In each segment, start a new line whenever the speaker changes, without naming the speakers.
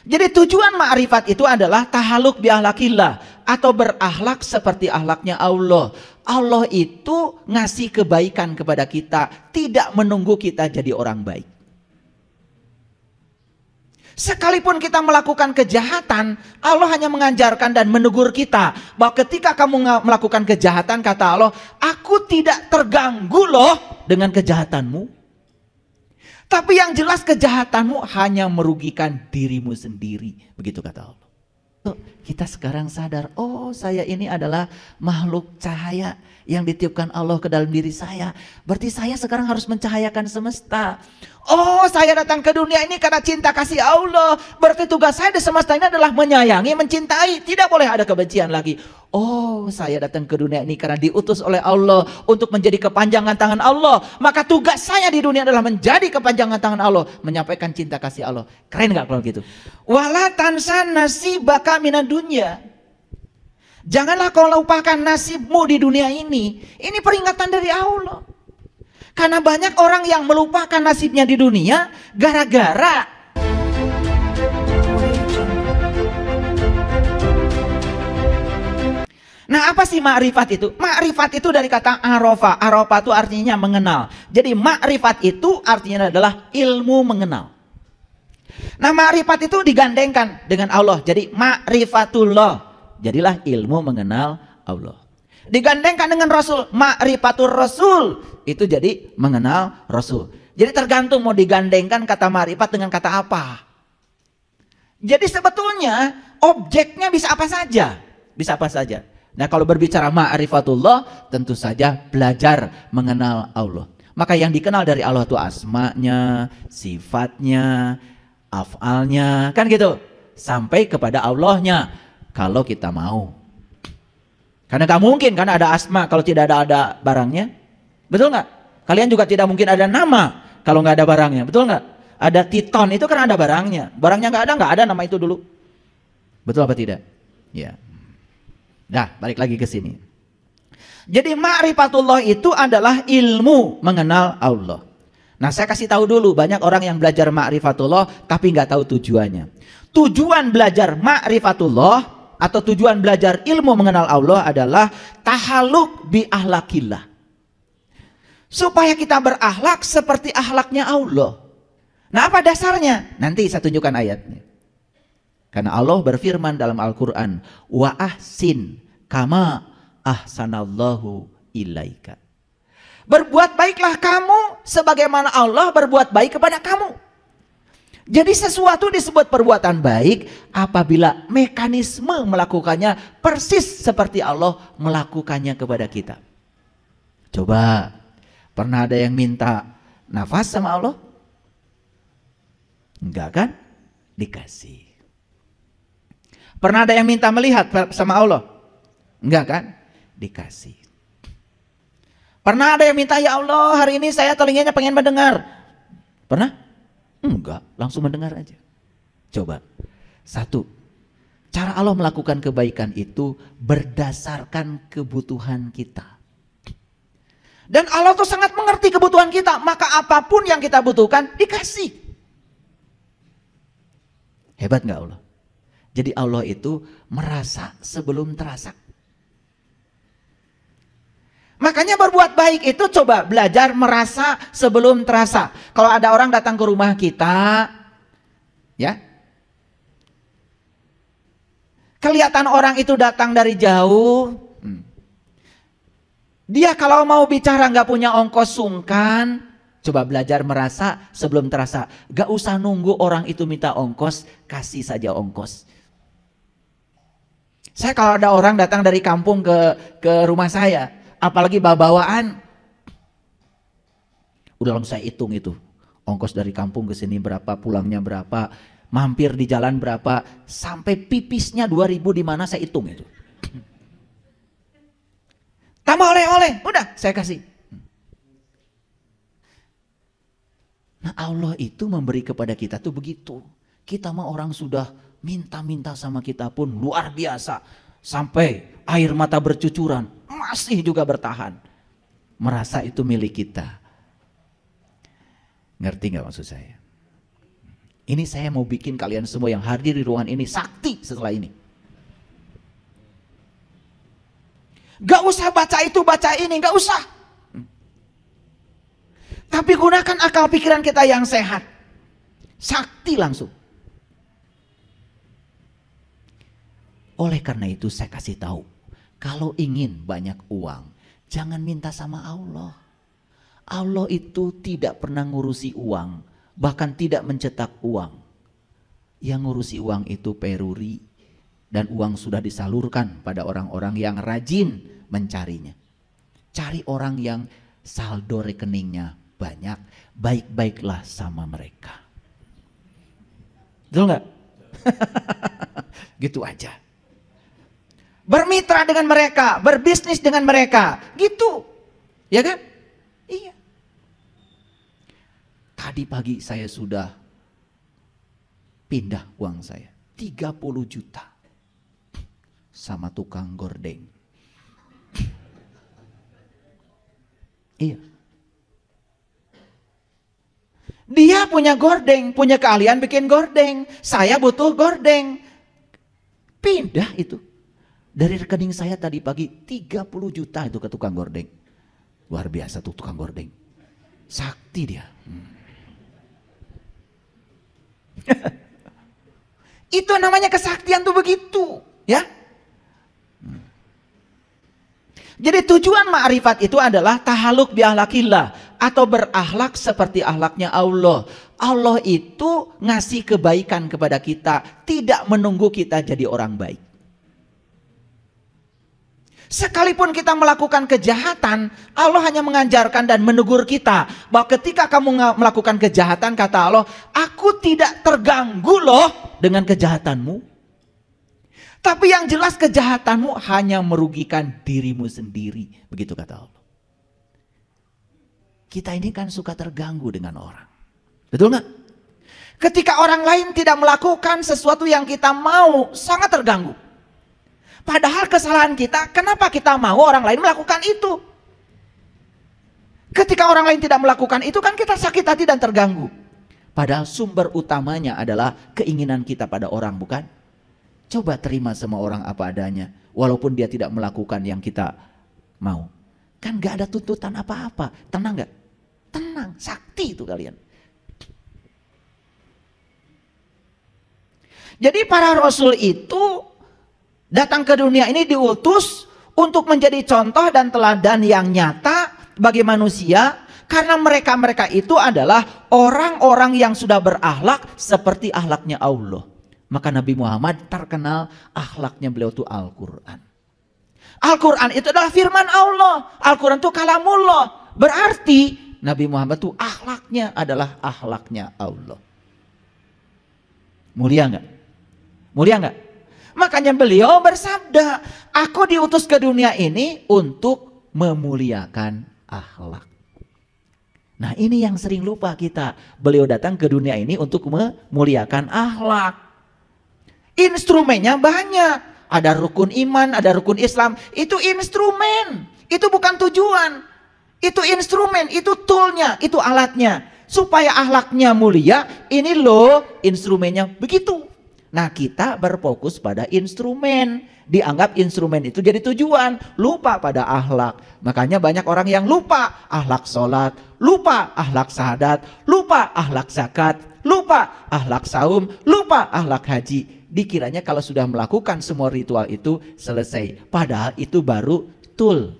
Jadi tujuan ma'rifat itu adalah tahaluk bi ahlakillah, atau berakhlak seperti akhlaknya Allah. Allah itu ngasih kebaikan kepada kita, tidak menunggu kita jadi orang baik. Sekalipun kita melakukan kejahatan, Allah hanya mengajarkan dan menegur kita bahwa ketika kamu melakukan kejahatan, kata Allah, aku tidak terganggu loh dengan kejahatanmu. Tapi yang jelas kejahatanmu hanya merugikan dirimu sendiri. Begitu kata Allah. Kita sekarang sadar, oh saya ini adalah makhluk cahaya yang ditiupkan Allah ke dalam diri saya. Berarti saya sekarang harus mencahayakan semesta. Oh, saya datang ke dunia ini karena cinta kasih Allah. Berarti tugas saya di semesta ini adalah menyayangi, mencintai. Tidak boleh ada kebencian lagi. Oh, saya datang ke dunia ini karena diutus oleh Allah untuk menjadi kepanjangan tangan Allah. Maka tugas saya di dunia adalah menjadi kepanjangan tangan Allah, menyampaikan cinta kasih Allah. Keren gak kalau gitu? Wala tansa nasibaka minad dunya. Janganlah kau lupakan nasibmu di dunia ini. Ini peringatan dari Allah. Karena banyak orang yang melupakan nasibnya di dunia gara-gara Nah, apa sih ma'rifat itu? Ma'rifat itu dari kata arofa. Arofa itu artinya mengenal. Jadi ma'rifat itu artinya adalah ilmu mengenal. Nah, ma'rifat itu digandengkan dengan Allah. Jadi ma'rifatullah. Jadilah ilmu mengenal Allah. Digandengkan dengan Rasul, ma'rifatur Rasul, itu jadi mengenal Rasul. Jadi tergantung mau digandengkan kata ma'rifat dengan kata apa. Jadi sebetulnya objeknya bisa apa saja. Bisa apa saja. Nah, kalau berbicara ma'rifatullah, tentu saja belajar mengenal Allah. Maka yang dikenal dari Allah itu asmanya, sifatnya, af'alnya, kan gitu. Sampai kepada Allahnya, kalau kita mau. Karena gak mungkin kan ada asma kalau tidak ada barangnya. Betul nggak? Kalian juga tidak mungkin ada nama kalau nggak ada barangnya. Betul nggak? Ada Titon itu kan ada barangnya. Barangnya nggak ada nama itu dulu. Betul apa tidak? Ya. Nah, balik lagi ke sini. Jadi ma'rifatullah itu adalah ilmu mengenal Allah. Nah, saya kasih tahu dulu, banyak orang yang belajar ma'rifatullah tapi nggak tahu tujuannya. Tujuan belajar ma'rifatullah atau tujuan belajar ilmu mengenal Allah adalah tahaluk bi ahlakillah. Supaya kita berakhlak seperti akhlaknya Allah. Nah, apa dasarnya? Nanti saya tunjukkan ayatnya. Karena Allah berfirman dalam Al-Quran, wa ahsin kama ahsanallahu ilaika. Berbuat baiklah kamu sebagaimana Allah berbuat baik kepada kamu. Jadi sesuatu disebut perbuatan baik apabila mekanisme melakukannya persis seperti Allah melakukannya kepada kita. Coba, pernah ada yang minta nafas sama Allah? Enggak kan? Dikasih. Pernah ada yang minta melihat sama Allah? Enggak kan? Dikasih. Pernah ada yang minta, ya Allah hari ini saya telinganya pengen mendengar. Pernah? Enggak, langsung mendengar aja. Coba. Satu, cara Allah melakukan kebaikan itu berdasarkan kebutuhan kita. Dan Allah tuh sangat mengerti kebutuhan kita, maka apapun yang kita butuhkan dikasih. Hebat nggak Allah? Jadi Allah itu merasa sebelum terasa. Makanya berbuat baik itu coba belajar merasa sebelum terasa. Kalau ada orang datang ke rumah kita, ya, kelihatan orang itu datang dari jauh, dia kalau mau bicara nggak punya ongkos sungkan, coba belajar merasa sebelum terasa. Gak usah nunggu orang itu minta ongkos, kasih saja ongkos. Saya kalau ada orang datang dari kampung ke rumah saya, apalagi bawa-bawaan, udah langsung saya hitung itu. Ongkos dari kampung ke sini berapa, pulangnya berapa, mampir di jalan berapa, sampai pipisnya 2.000 di mana saya hitung itu. Tambah oleh-oleh, udah saya kasih. Nah, Allah itu memberi kepada kita tuh begitu. Kita mah orang sudah minta-minta sama kita pun luar biasa. Sampai air mata bercucuran, masih juga bertahan. Merasa itu milik kita. Ngerti gak maksud saya? Ini saya mau bikin kalian semua yang hadir di ruangan ini sakti setelah ini. Gak usah baca itu, baca ini, gak usah. Tapi gunakan akal pikiran kita yang sehat. Sakti langsung. Oleh karena itu saya kasih tahu, kalau ingin banyak uang, jangan minta sama Allah. Allah itu tidak pernah ngurusi uang, bahkan tidak mencetak uang. Yang ngurusi uang itu peruri, dan uang sudah disalurkan pada orang-orang yang rajin mencarinya. Cari orang yang saldo rekeningnya banyak, baik-baiklah sama mereka. Betul nggak? Gitu aja. Bermitra dengan mereka, berbisnis dengan mereka, gitu. Ya kan? Iya. Tadi pagi saya sudah pindah uang saya 30 juta sama tukang gordeng. Iya. Dia punya gordeng, punya keahlian bikin gordeng. Saya butuh gordeng. Pindah itu. Dari rekening saya tadi pagi 30 juta itu ke tukang gordeng. Luar biasa tuh tukang gordeng. Sakti dia. Itu namanya kesaktian tuh begitu, ya. Jadi tujuan ma'rifat itu adalah tahaluk bi akhlakillah, atau berakhlak seperti akhlaknya Allah. Allah itu ngasih kebaikan kepada kita, tidak menunggu kita jadi orang baik. Sekalipun kita melakukan kejahatan, Allah hanya mengajarkan dan menegur kita bahwa ketika kamu melakukan kejahatan, kata Allah, aku tidak terganggu loh dengan kejahatanmu. Tapi yang jelas kejahatanmu hanya merugikan dirimu sendiri. Begitu kata Allah. Kita ini kan suka terganggu dengan orang. Betul nggak? Ketika orang lain tidak melakukan sesuatu yang kita mau, sangat terganggu. Padahal kesalahan kita, kenapa kita mau orang lain melakukan itu? Ketika orang lain tidak melakukan itu kan kita sakit hati dan terganggu. Padahal sumber utamanya adalah keinginan kita pada orang, bukan? Coba terima sama orang apa adanya, walaupun dia tidak melakukan yang kita mau. Kan gak ada tuntutan apa-apa, tenang gak? Tenang, sakti itu kalian. Jadi para rasul itu datang ke dunia ini diutus untuk menjadi contoh dan teladan yang nyata bagi manusia. Karena mereka-mereka itu adalah orang-orang yang sudah berakhlak seperti akhlaknya Allah. Maka Nabi Muhammad terkenal akhlaknya beliau itu Al-Quran. Al-Quran itu adalah firman Allah. Al-Quran itu kalamullah. Berarti Nabi Muhammad itu akhlaknya adalah akhlaknya Allah. Mulia nggak? Mulia nggak? Makanya beliau bersabda, aku diutus ke dunia ini untuk memuliakan akhlak. Nah ini yang sering lupa kita. Beliau datang ke dunia ini untuk memuliakan akhlak. Instrumennya banyak. Ada rukun iman, ada rukun Islam. Itu instrumen. Itu bukan tujuan. Itu instrumen, itu toolnya, itu alatnya. Supaya akhlaknya mulia, ini loh instrumennya begitu. Nah kita berfokus pada instrumen. Dianggap instrumen itu jadi tujuan. Lupa pada akhlak. Makanya banyak orang yang lupa akhlak sholat, lupa akhlak syahadat, lupa akhlak zakat, lupa akhlak saum, lupa akhlak haji. Dikiranya kalau sudah melakukan semua ritual itu selesai. Padahal itu baru tool,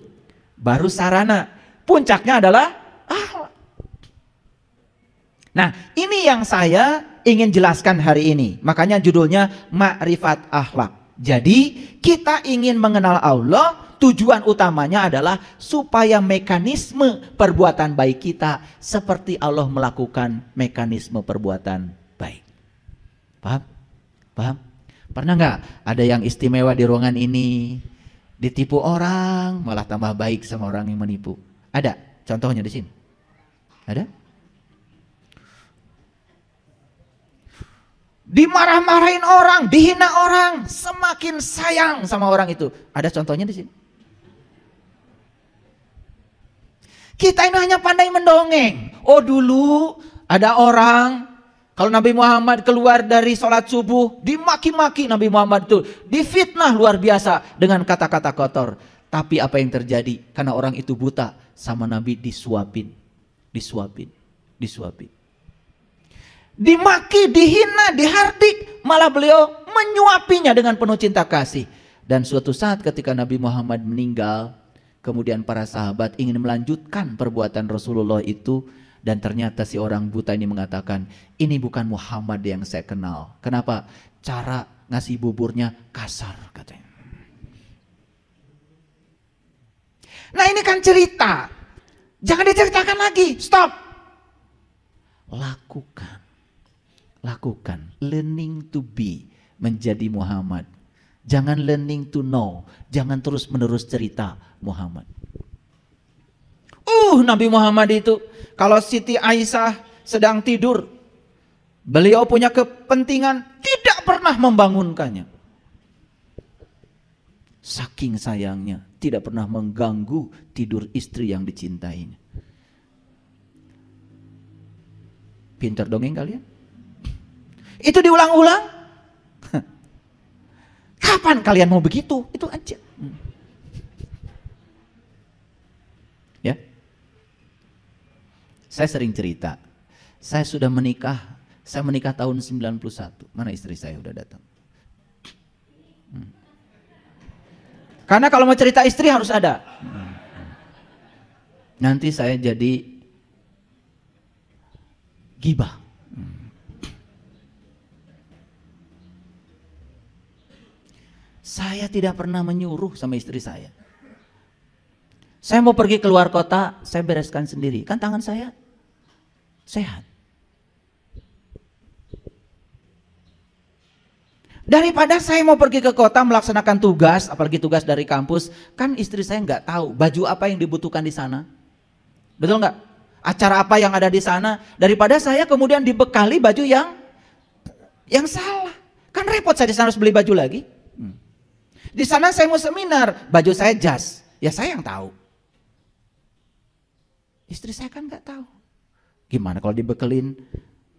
baru sarana. Puncaknya adalah akhlak. Nah ini yang saya ingin jelaskan hari ini. Makanya judulnya Ma'rifat Akhlak. Jadi kita ingin mengenal Allah, tujuan utamanya adalah supaya mekanisme perbuatan baik kita seperti Allah melakukan mekanisme perbuatan baik. Paham? Paham? Pernah nggak ada yang istimewa di ruangan ini, ditipu orang malah tambah baik sama orang yang menipu? Ada contohnya di sini? Ada? Dimarah-marahin orang, dihina orang, semakin sayang sama orang itu. Ada contohnya di sini? Kita ini hanya pandai mendongeng. Oh dulu ada orang Kalau Nabi Muhammad keluar dari sholat subuh, dimaki-maki Nabi Muhammad itu, difitnah luar biasa dengan kata-kata kotor. Tapi apa yang terjadi? Karena orang itu buta, sama Nabi disuapin. Dimaki, dihina, dihardik, malah beliau menyuapinya dengan penuh cinta kasih. Dan suatu saat ketika Nabi Muhammad meninggal, kemudian para sahabat ingin melanjutkan perbuatan Rasulullah itu. Dan ternyata si orang buta ini mengatakan, ini bukan Muhammad yang saya kenal. Kenapa? Cara ngasih buburnya kasar katanya. Nah ini kan cerita. Jangan diceritakan lagi, stop. Lakukan. Learning to be, menjadi Muhammad. Jangan learning to know, jangan terus menerus cerita Muhammad. Nabi Muhammad itu, kalau Siti Aisyah sedang tidur, beliau punya kepentingan, tidak pernah membangunkannya. Saking sayangnya, tidak pernah mengganggu tidur istri yang dicintainya. Pintar dongeng kalian? Itu diulang-ulang. Kapan kalian mau begitu? Itu aja. Ya. Saya sering cerita. Saya sudah menikah. Saya menikah tahun 91. Mana istri saya udah datang? Karena kalau mau cerita istri harus ada. Nanti saya jadi gibah. Saya tidak pernah menyuruh sama istri saya. Saya mau pergi keluar kota, saya bereskan sendiri. Kan tangan saya sehat. Daripada saya mau pergi ke kota melaksanakan tugas, apalagi tugas dari kampus, kan istri saya nggak tahu baju apa yang dibutuhkan di sana. Betul nggak? Acara apa yang ada di sana. Daripada saya kemudian dibekali baju yang salah. Kan repot saya di sana harus beli baju lagi. Di sana saya mau seminar, baju saya jas. Ya saya yang tahu. Istri saya kan nggak tahu. Gimana kalau dibekelin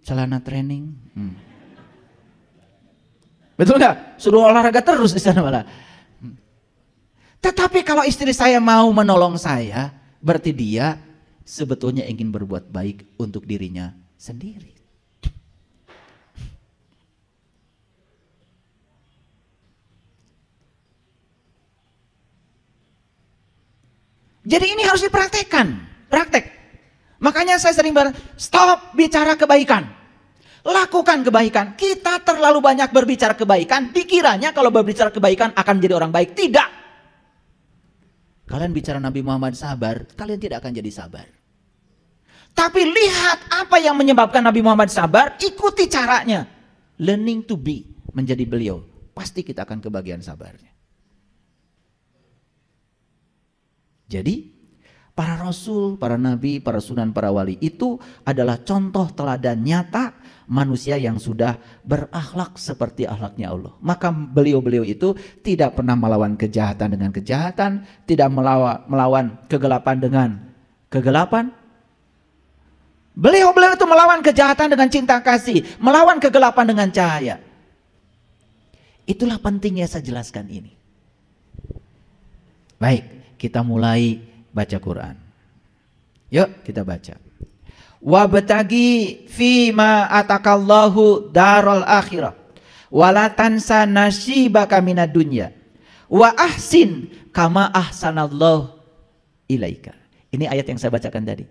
celana training? Betul nggak? Suruh olahraga terus di sana malah. Tetapi kalau istri saya mau menolong saya, berarti dia sebetulnya ingin berbuat baik untuk dirinya sendiri. Jadi ini harus dipraktekkan. Praktek. Makanya saya sering stop bicara kebaikan. Lakukan kebaikan. Kita terlalu banyak berbicara kebaikan. Dikiranya kalau berbicara kebaikan akan jadi orang baik. Tidak. Kalian bicara Nabi Muhammad sabar, kalian tidak akan jadi sabar. Tapi lihat apa yang menyebabkan Nabi Muhammad sabar, ikuti caranya. Learning to be, menjadi beliau. Pasti kita akan kebagian sabarnya. Jadi para rasul, para nabi, para sunan, para wali itu adalah contoh teladan nyata manusia yang sudah berakhlak seperti akhlaknya Allah. Maka beliau-beliau itu tidak pernah melawan kejahatan dengan kejahatan, tidak melawan kegelapan dengan kegelapan. Beliau-beliau itu melawan kejahatan dengan cinta kasih, melawan kegelapan dengan cahaya. Itulah pentingnya saya jelaskan ini. Baik. Kita mulai baca Quran. Yuk kita baca. Wabtagi fima atakallahu daral akhirah wala tansa nasibaka minad dunya wa ahsin kama ahsanallahu ilaika. Ini ayat yang saya bacakan tadi.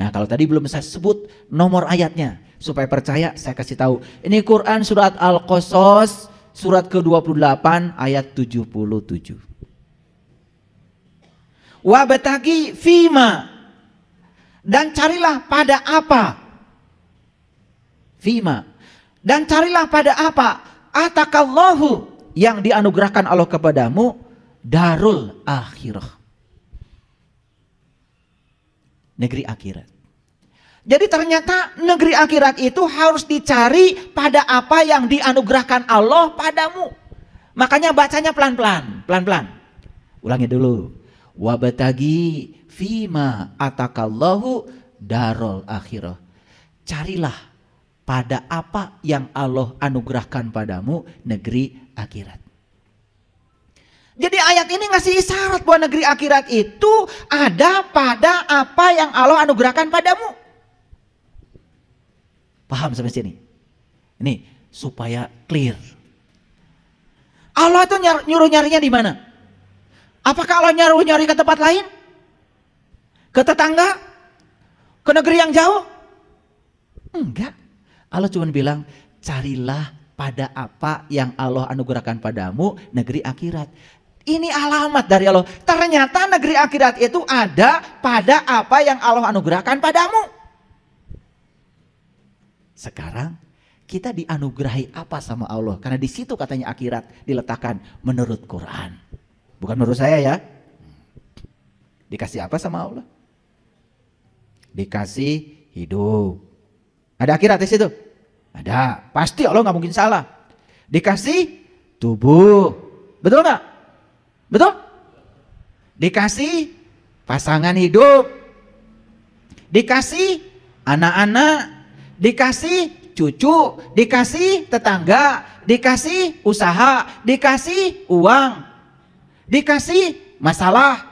Nah, kalau tadi belum saya sebut nomor ayatnya supaya percaya, saya kasih tahu. Ini Quran surat Al-Qasas surat ke-28 ayat 77. Wabtagi fima, dan carilah pada apa? Fima, dan carilah pada apa? Atakallahu, yang dianugerahkan Allah kepadamu, darul akhirah, negeri akhirat. Jadi ternyata negeri akhirat itu harus dicari pada apa yang dianugerahkan Allah padamu. Makanya bacanya pelan-pelan, pelan-pelan. Ulangi dulu. Wabtagi fima atakallahu darul akhirah. Carilah pada apa yang Allah anugerahkan padamu, negeri akhirat. Jadi ayat ini ngasih isyarat bahwa negeri akhirat itu ada pada apa yang Allah anugerahkan padamu. Paham sampai sini? Ini supaya clear. Allah itu nyuruh nyarinya di mana? Apakah Allah nyuruh nyari ke tempat lain? Ke tetangga? Ke negeri yang jauh? Enggak. Allah cuma bilang, carilah pada apa yang Allah anugerahkan padamu, negeri akhirat. Ini alamat dari Allah. Ternyata negeri akhirat itu ada pada apa yang Allah anugerahkan padamu. Sekarang kita dianugerahi apa sama Allah? Karena di situ katanya akhirat diletakkan menurut Quran. Bukan menurut saya ya. Dikasih apa sama Allah? Dikasih hidup. Ada akhirat di situ? Ada. Pasti Allah nggak mungkin salah. Dikasih tubuh. Betul nggak? Betul? Dikasih pasangan hidup. Dikasih anak-anak. Dikasih cucu. Dikasih tetangga. Dikasih usaha. Dikasih uang. Dikasih masalah.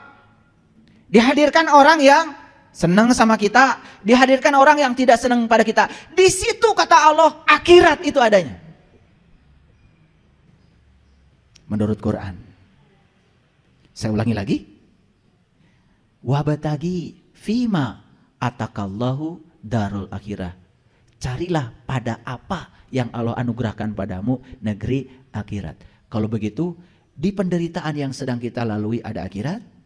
Dihadirkan orang yang senang sama kita, dihadirkan orang yang tidak senang pada kita. Di situ kata Allah, akhirat itu adanya. Menurut Quran. Saya ulangi lagi. Wabatagi fima atakallahu darul akhirah. Carilah pada apa yang Allah anugerahkan padamu, negeri akhirat. Kalau begitu, di penderitaan yang sedang kita lalui ada akhirat.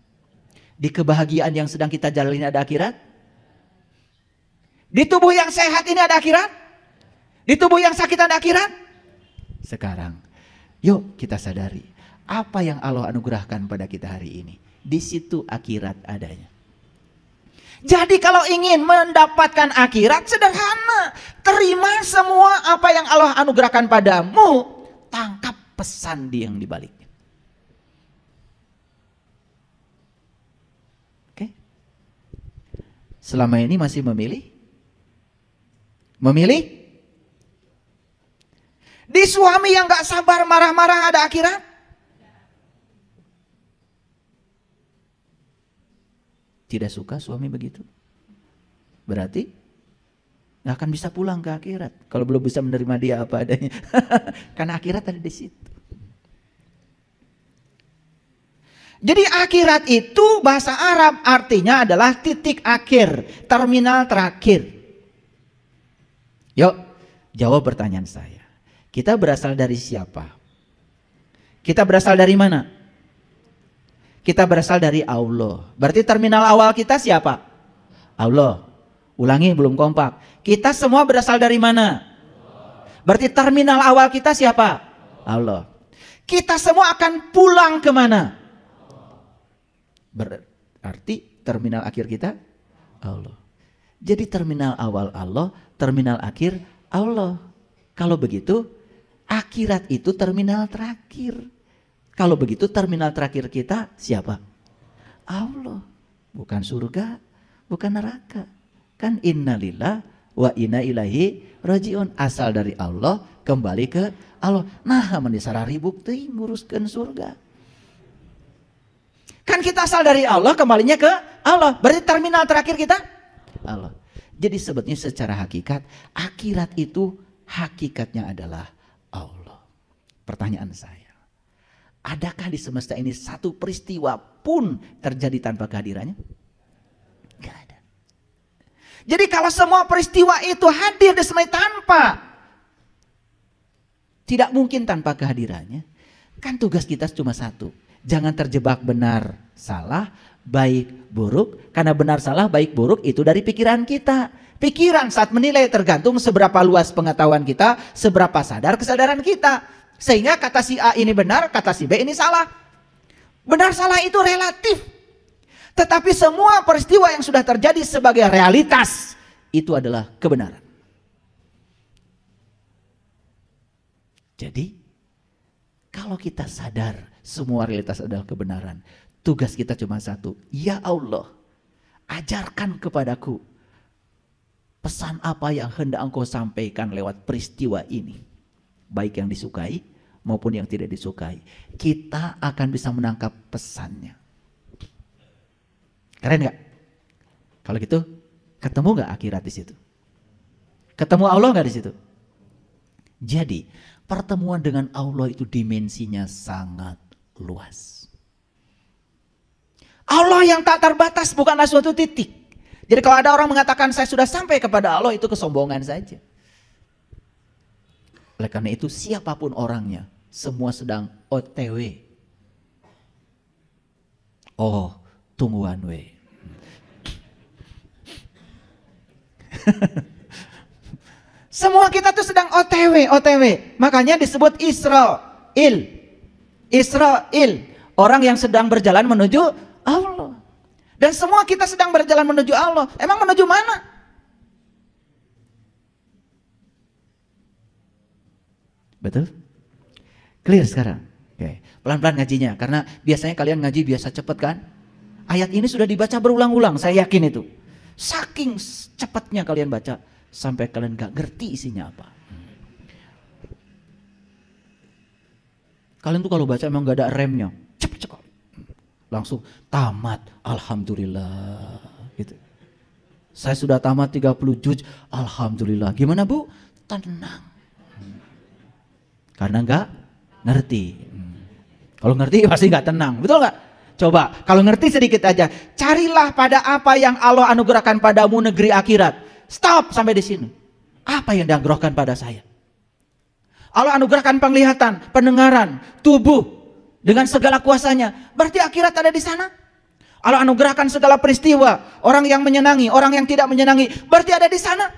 Di kebahagiaan yang sedang kita jalani ada akhirat. Di tubuh yang sehat ini ada akhirat. Di tubuh yang sakit ada akhirat. Sekarang, yuk kita sadari apa yang Allah anugerahkan pada kita hari ini. Di situ akhirat adanya. Jadi kalau ingin mendapatkan akhirat sederhana. Terima semua apa yang Allah anugerahkan padamu. Tangkap pesan yang dibaliknya. Selama ini masih memilih? Memilih? Di suami yang gak sabar marah-marah ada akhirat? Tidak suka suami begitu? Berarti gak akan bisa pulang ke akhirat. Kalau belum bisa menerima dia apa adanya. Karena akhirat ada di situ. Jadi akhirat itu bahasa Arab artinya adalah titik akhir, terminal terakhir. Yuk, jawab pertanyaan saya. Kita berasal dari siapa? Kita berasal dari mana? Kita berasal dari Allah. Berarti terminal awal kita siapa? Allah. Ulangi, belum kompak. Kita semua berasal dari mana? Berarti terminal awal kita siapa? Allah. Kita semua akan pulang kemana? Berarti terminal akhir kita Allah. Jadi terminal awal Allah, terminal akhir Allah. Kalau begitu, akhirat itu terminal terakhir. Kalau begitu terminal terakhir kita siapa? Allah. Bukan surga, bukan neraka. Kan innalillah wa inna ilaihi rajiun. Asal dari Allah, kembali ke Allah. Nah, menisarari bukti nguruskan surga. Kan kita asal dari Allah, kembalinya ke Allah. Berarti terminal terakhir kita Allah. Jadi sebetulnya secara hakikat, akhirat itu hakikatnya adalah Allah. Pertanyaan saya, adakah di semesta ini satu peristiwa pun terjadi tanpa kehadirannya? Gak ada. Jadi kalau semua peristiwa itu hadir di semesta tanpa, tidak mungkin tanpa kehadirannya. Kan tugas kita cuma satu. Jangan terjebak benar, salah, baik, buruk. Karena benar, salah, baik, buruk itu dari pikiran kita. Pikiran saat menilai tergantung seberapa luas pengetahuan kita, seberapa sadar kesadaran kita. Sehingga kata si A ini benar, kata si B ini salah. Benar salah itu relatif. Tetapi semua peristiwa yang sudah terjadi sebagai realitas, itu adalah kebenaran. Jadi, kalau kita sadar semua realitas adalah kebenaran, tugas kita cuma satu. Ya Allah, ajarkan kepadaku pesan apa yang hendak engkau sampaikan lewat peristiwa ini. Baik yang disukai maupun yang tidak disukai. Kita akan bisa menangkap pesannya. Keren gak? Kalau gitu, ketemu gak akhirat di situ? Ketemu Allah gak di situ? Jadi, pertemuan dengan Allah itu dimensinya sangat luas. Allah yang tak terbatas bukanlah suatu titik. Jadi kalau ada orang mengatakan saya sudah sampai kepada Allah, itu kesombongan saja. Oleh karena itu siapapun orangnya, semua sedang OTW. Oh, tunggu one way. Semua kita tuh sedang OTW. Makanya disebut Israel. Orang yang sedang berjalan menuju Allah. Dan semua kita sedang berjalan menuju Allah. Emang menuju mana? Betul? Clear sekarang? Oke. Pelan-pelan ngajinya. Karena biasanya kalian ngaji biasa cepet kan? Ayat ini sudah dibaca berulang-ulang. Saya yakin itu. Saking cepatnya kalian baca. Sampai kalian gak ngerti isinya apa. Kalian tuh kalau baca emang gak ada remnya. Cepet. Langsung tamat. Alhamdulillah. Gitu. Saya sudah tamat 30 juz. Alhamdulillah. Gimana Bu? Tenang. Karena gak ngerti. Kalau ngerti pasti gak tenang. Betul gak? Coba kalau ngerti sedikit aja. Carilah pada apa yang Allah anugerahkan padamu negeri akhirat. Stop sampai di sini. Apa yang dianugerahkan pada saya? Allah anugerahkan penglihatan, pendengaran, tubuh dengan segala kuasanya. Berarti akhirat ada di sana. Allah anugerahkan segala peristiwa, orang yang menyenangi, orang yang tidak menyenangi, berarti ada di sana.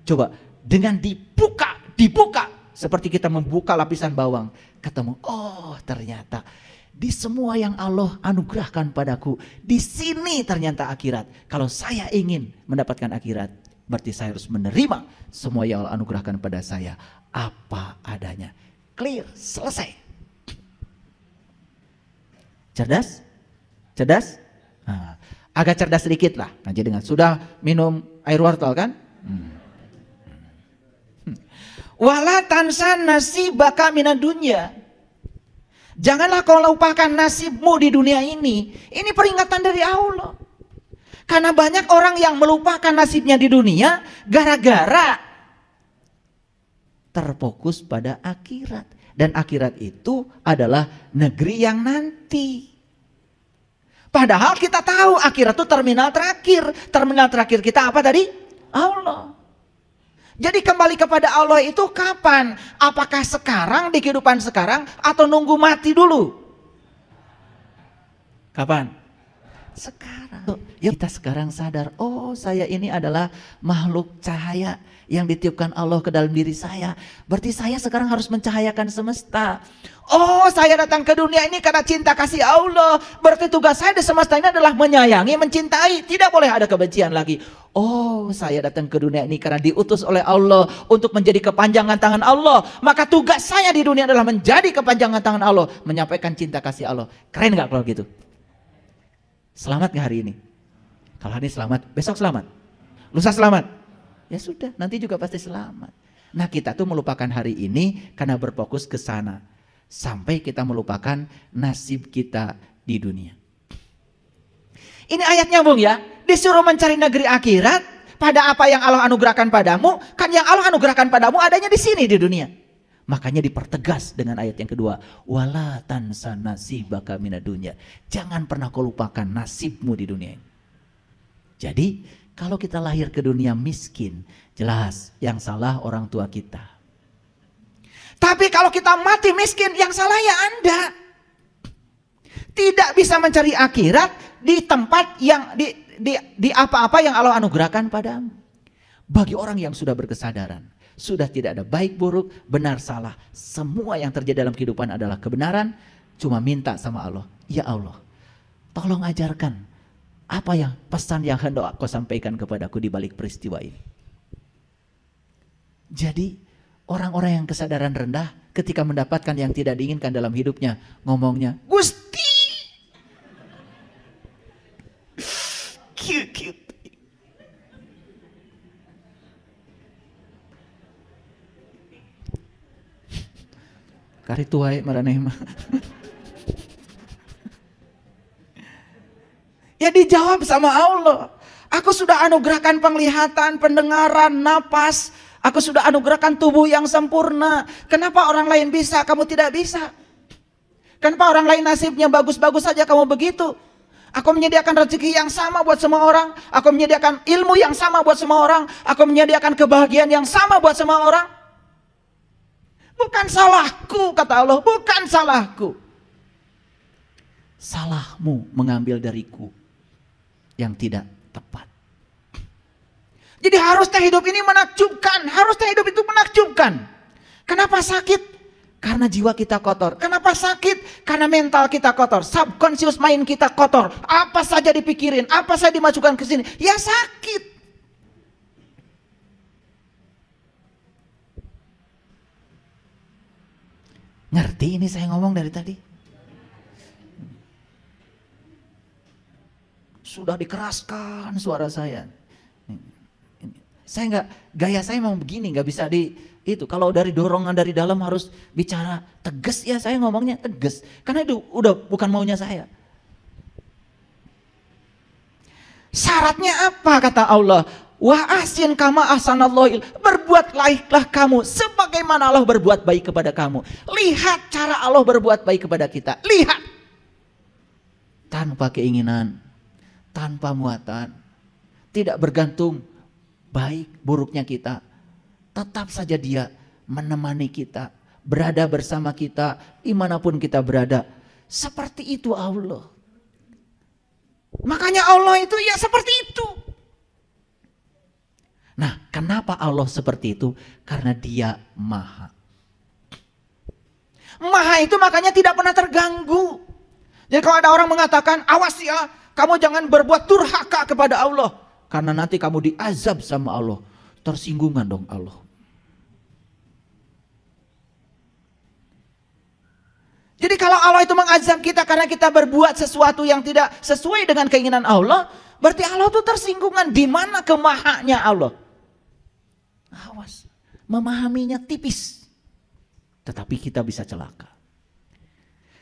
Coba dengan dibuka seperti kita membuka lapisan bawang, ketemu, oh ternyata di semua yang Allah anugerahkan padaku, di sini ternyata akhirat. Kalau saya ingin mendapatkan akhirat, berarti saya harus menerima semua yang Allah anugerahkan pada saya apa adanya. Clear, selesai. Cerdas? Nah, agak cerdas sedikit lah. Ngaji dengan sudah minum air wortel kan? Wala tansa nasibaka minad dunya. Janganlah kau lupakan nasibmu di dunia ini. Ini peringatan dari Allah. Karena banyak orang yang melupakan nasibnya di dunia gara-gara terfokus pada akhirat. Dan akhirat itu adalah negeri yang nanti. Padahal kita tahu akhirat itu terminal terakhir. Terminal terakhir kita apa tadi? Allah. Jadi kembali kepada Allah itu kapan? Apakah sekarang di kehidupan sekarang atau nunggu mati dulu? Kapan? Sekarang. Ya kita sekarang sadar, oh saya ini adalah makhluk cahaya yang ditiupkan Allah ke dalam diri saya. Berarti saya sekarang harus mencahayakan semesta. Oh saya datang ke dunia ini karena cinta kasih Allah. Berarti tugas saya di semesta ini adalah menyayangi, mencintai. Tidak boleh ada kebencian lagi. Oh saya datang ke dunia ini karena diutus oleh Allah untuk menjadi kepanjangan tangan Allah. Maka tugas saya di dunia adalah menjadi kepanjangan tangan Allah. Menyampaikan cinta kasih Allah. Keren gak kalau gitu? Selamat gak hari ini? Kalau hari ini selamat, besok selamat. Lusa selamat. Ya sudah, nanti juga pasti selamat. Nah kita tuh melupakan hari ini karena berfokus ke sana. Sampai kita melupakan nasib kita di dunia. Ini ayat nyambung ya. Disuruh mencari negeri akhirat pada apa yang Allah anugerahkan padamu. Kan yang Allah anugerahkan padamu adanya di sini di dunia. Makanya dipertegas dengan ayat yang kedua. Wala tansa nasibaka minad dunya. Jangan pernah kau lupakan nasibmu di dunia ini. Jadi kalau kita lahir ke dunia miskin, jelas yang salah orang tua kita. Tapi kalau kita mati miskin, yang salah ya Anda. Tidak bisa mencari akhirat di tempat yang di apa-apa yang Allah anugerahkan padamu. Bagi orang yang sudah berkesadaran, sudah tidak ada baik buruk, benar salah. Semua yang terjadi dalam kehidupan adalah kebenaran. Cuma minta sama Allah, ya Allah, tolong ajarkan apa yang pesan yang hendak kau sampaikan kepadaku di balik peristiwa ini. Jadi orang-orang yang kesadaran rendah ketika mendapatkan yang tidak diinginkan dalam hidupnya, ngomongnya, Gusti, cute. Kari tuai maraneh mah. Ya dijawab sama Allah. Aku sudah anugerahkan penglihatan, pendengaran, napas. Aku sudah anugerahkan tubuh yang sempurna. Kenapa orang lain bisa, kamu tidak bisa? Kenapa orang lain nasibnya bagus-bagus saja, kamu begitu? Aku menyediakan rezeki yang sama buat semua orang. Aku menyediakan ilmu yang sama buat semua orang. Aku menyediakan kebahagiaan yang sama buat semua orang. Bukan salahku, kata Allah. Bukan salahku. Salahmu mengambil dariku yang tidak tepat. Jadi harusnya hidup ini menakjubkan. Harusnya hidup itu menakjubkan. Kenapa sakit? Karena jiwa kita kotor. Kenapa sakit? Karena mental kita kotor. Subconscious mind kita kotor. Apa saja dipikirin, apa saja dimasukkan ke sini, ya sakit. Ngerti ini saya ngomong dari tadi? Sudah dikeraskan suara saya. Saya nggak, gaya saya memang begini, nggak bisa itu. Kalau dari dorongan dari dalam harus bicara tegas, ya saya ngomongnya tegas. Karena itu udah bukan maunya saya. Syaratnya apa kata Allah? Wa ahsin kama ahsanallahu. Berbuatlah kamu sebagaimana Allah berbuat baik kepada kamu. Lihat cara Allah berbuat baik kepada kita. Lihat. Tanpa keinginan, tanpa muatan, tidak bergantung baik buruknya kita. Tetap saja dia menemani kita, berada bersama kita dimanapun kita berada. Seperti itu Allah. Makanya Allah itu ya seperti itu. Nah, kenapa Allah seperti itu? Karena dia maha. Maha itu makanya tidak pernah terganggu. Jadi kalau ada orang mengatakan, awas ya, kamu jangan berbuat durhaka kepada Allah. Karena nanti kamu diazab sama Allah. Tersinggungan dong Allah. Jadi kalau Allah itu mengazab kita karena kita berbuat sesuatu yang tidak sesuai dengan keinginan Allah, berarti Allah itu tersinggungan. Di mana kemahanya Allah? Awas, memahaminya tipis. Tetapi kita bisa celaka.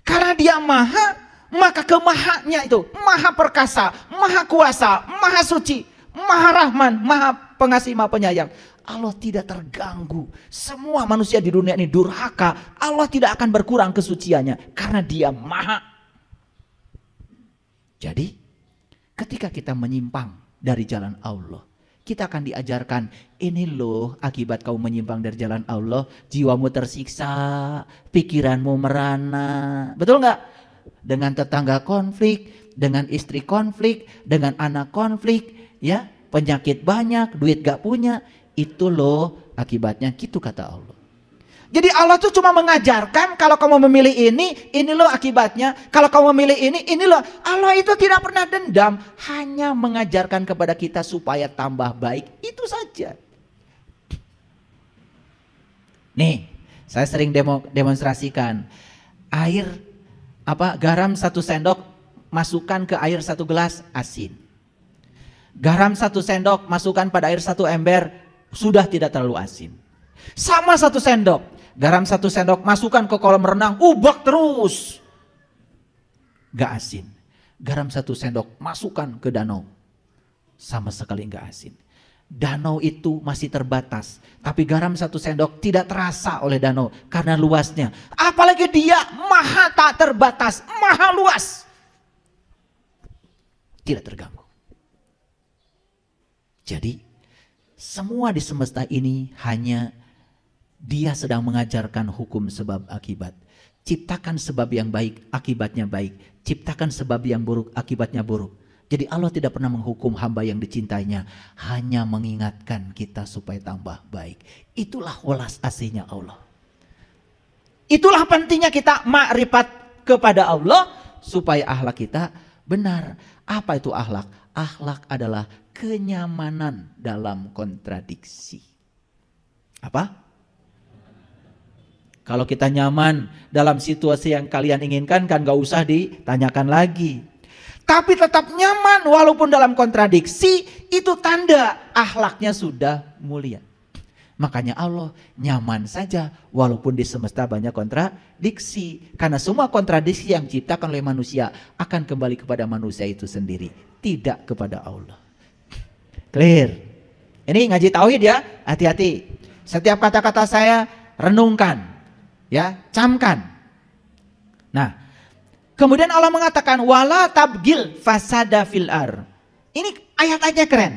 Karena dia maha, maka kemahanya itu maha perkasa, maha kuasa, maha suci, maha rahman, maha pengasih, maha penyayang. Allah tidak terganggu. Semua manusia di dunia ini durhaka, Allah tidak akan berkurang kesuciannya karena dia maha. Jadi ketika kita menyimpang dari jalan Allah, kita akan diajarkan, ini loh akibat kamu menyimpang dari jalan Allah, jiwamu tersiksa, pikiranmu merana. Betul nggak? Dengan tetangga konflik, dengan istri konflik, dengan anak konflik, ya, penyakit banyak, duit gak punya. Itu loh akibatnya, gitu kata Allah. Jadi Allah tuh cuma mengajarkan, kalau kamu memilih ini loh akibatnya. Kalau kamu memilih ini loh. Allah itu tidak pernah dendam, hanya mengajarkan kepada kita supaya tambah baik. Itu saja. Nih, saya sering demonstrasikan. Garam 1 sendok masukkan ke air 1 gelas asin. Garam 1 sendok masukkan pada air 1 ember, sudah tidak terlalu asin. Sama 1 sendok, garam 1 sendok masukkan ke kolam renang, ubah terus, gak asin. Garam 1 sendok masukkan ke danau, sama sekali gak asin. Danau itu masih terbatas, tapi garam 1 sendok tidak terasa oleh danau karena luasnya. Apalagi dia maha tak terbatas, maha luas, tidak terganggu. Jadi semua di semesta ini hanya dia sedang mengajarkan hukum sebab akibat. Ciptakan sebab yang baik, akibatnya baik. Ciptakan sebab yang buruk, akibatnya buruk. Jadi Allah tidak pernah menghukum hamba yang dicintainya, hanya mengingatkan kita supaya tambah baik. Itulah welas asihnya Allah. Itulah pentingnya kita makrifat kepada Allah supaya akhlak kita benar. Apa itu akhlak? Akhlak adalah kenyamanan dalam kontradiksi. Apa? Kalau kita nyaman dalam situasi yang kalian inginkan, kan gak usah ditanyakan lagi. Tapi tetap nyaman walaupun dalam kontradiksi, itu tanda akhlaknya sudah mulia. Makanya Allah nyaman saja walaupun di semesta banyak kontradiksi. Karena semua kontradiksi yang diciptakan oleh manusia akan kembali kepada manusia itu sendiri, tidak kepada Allah. Clear? Ini ngaji tauhid ya, hati-hati. Setiap kata-kata saya renungkan, ya, camkan. Nah, kemudian Allah mengatakan wala tabgil fasada fil ar. Ini ayat-ayatnya keren.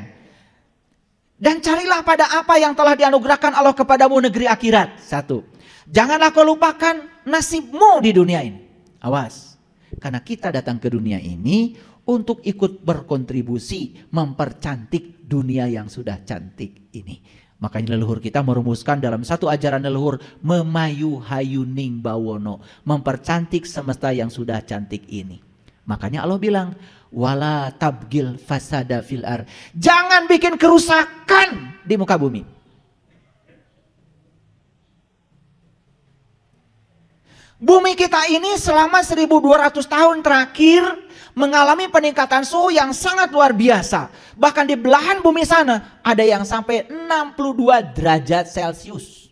Dan carilah pada apa yang telah dianugerahkan Allah kepadamu negeri akhirat. 1. Janganlah kau lupakan nasibmu di dunia ini. Awas. Karena kita datang ke dunia ini untuk ikut berkontribusi mempercantik dunia yang sudah cantik ini. Makanya leluhur kita merumuskan dalam satu ajaran leluhur, memayu hayuning bawono, mempercantik semesta yang sudah cantik ini. Makanya Allah bilang, wala tabgil fasada fil ar. Jangan bikin kerusakan di muka bumi. Bumi kita ini selama 1200 tahun terakhir mengalami peningkatan suhu yang sangat luar biasa. Bahkan di belahan bumi sana ada yang sampai 62 derajat Celcius.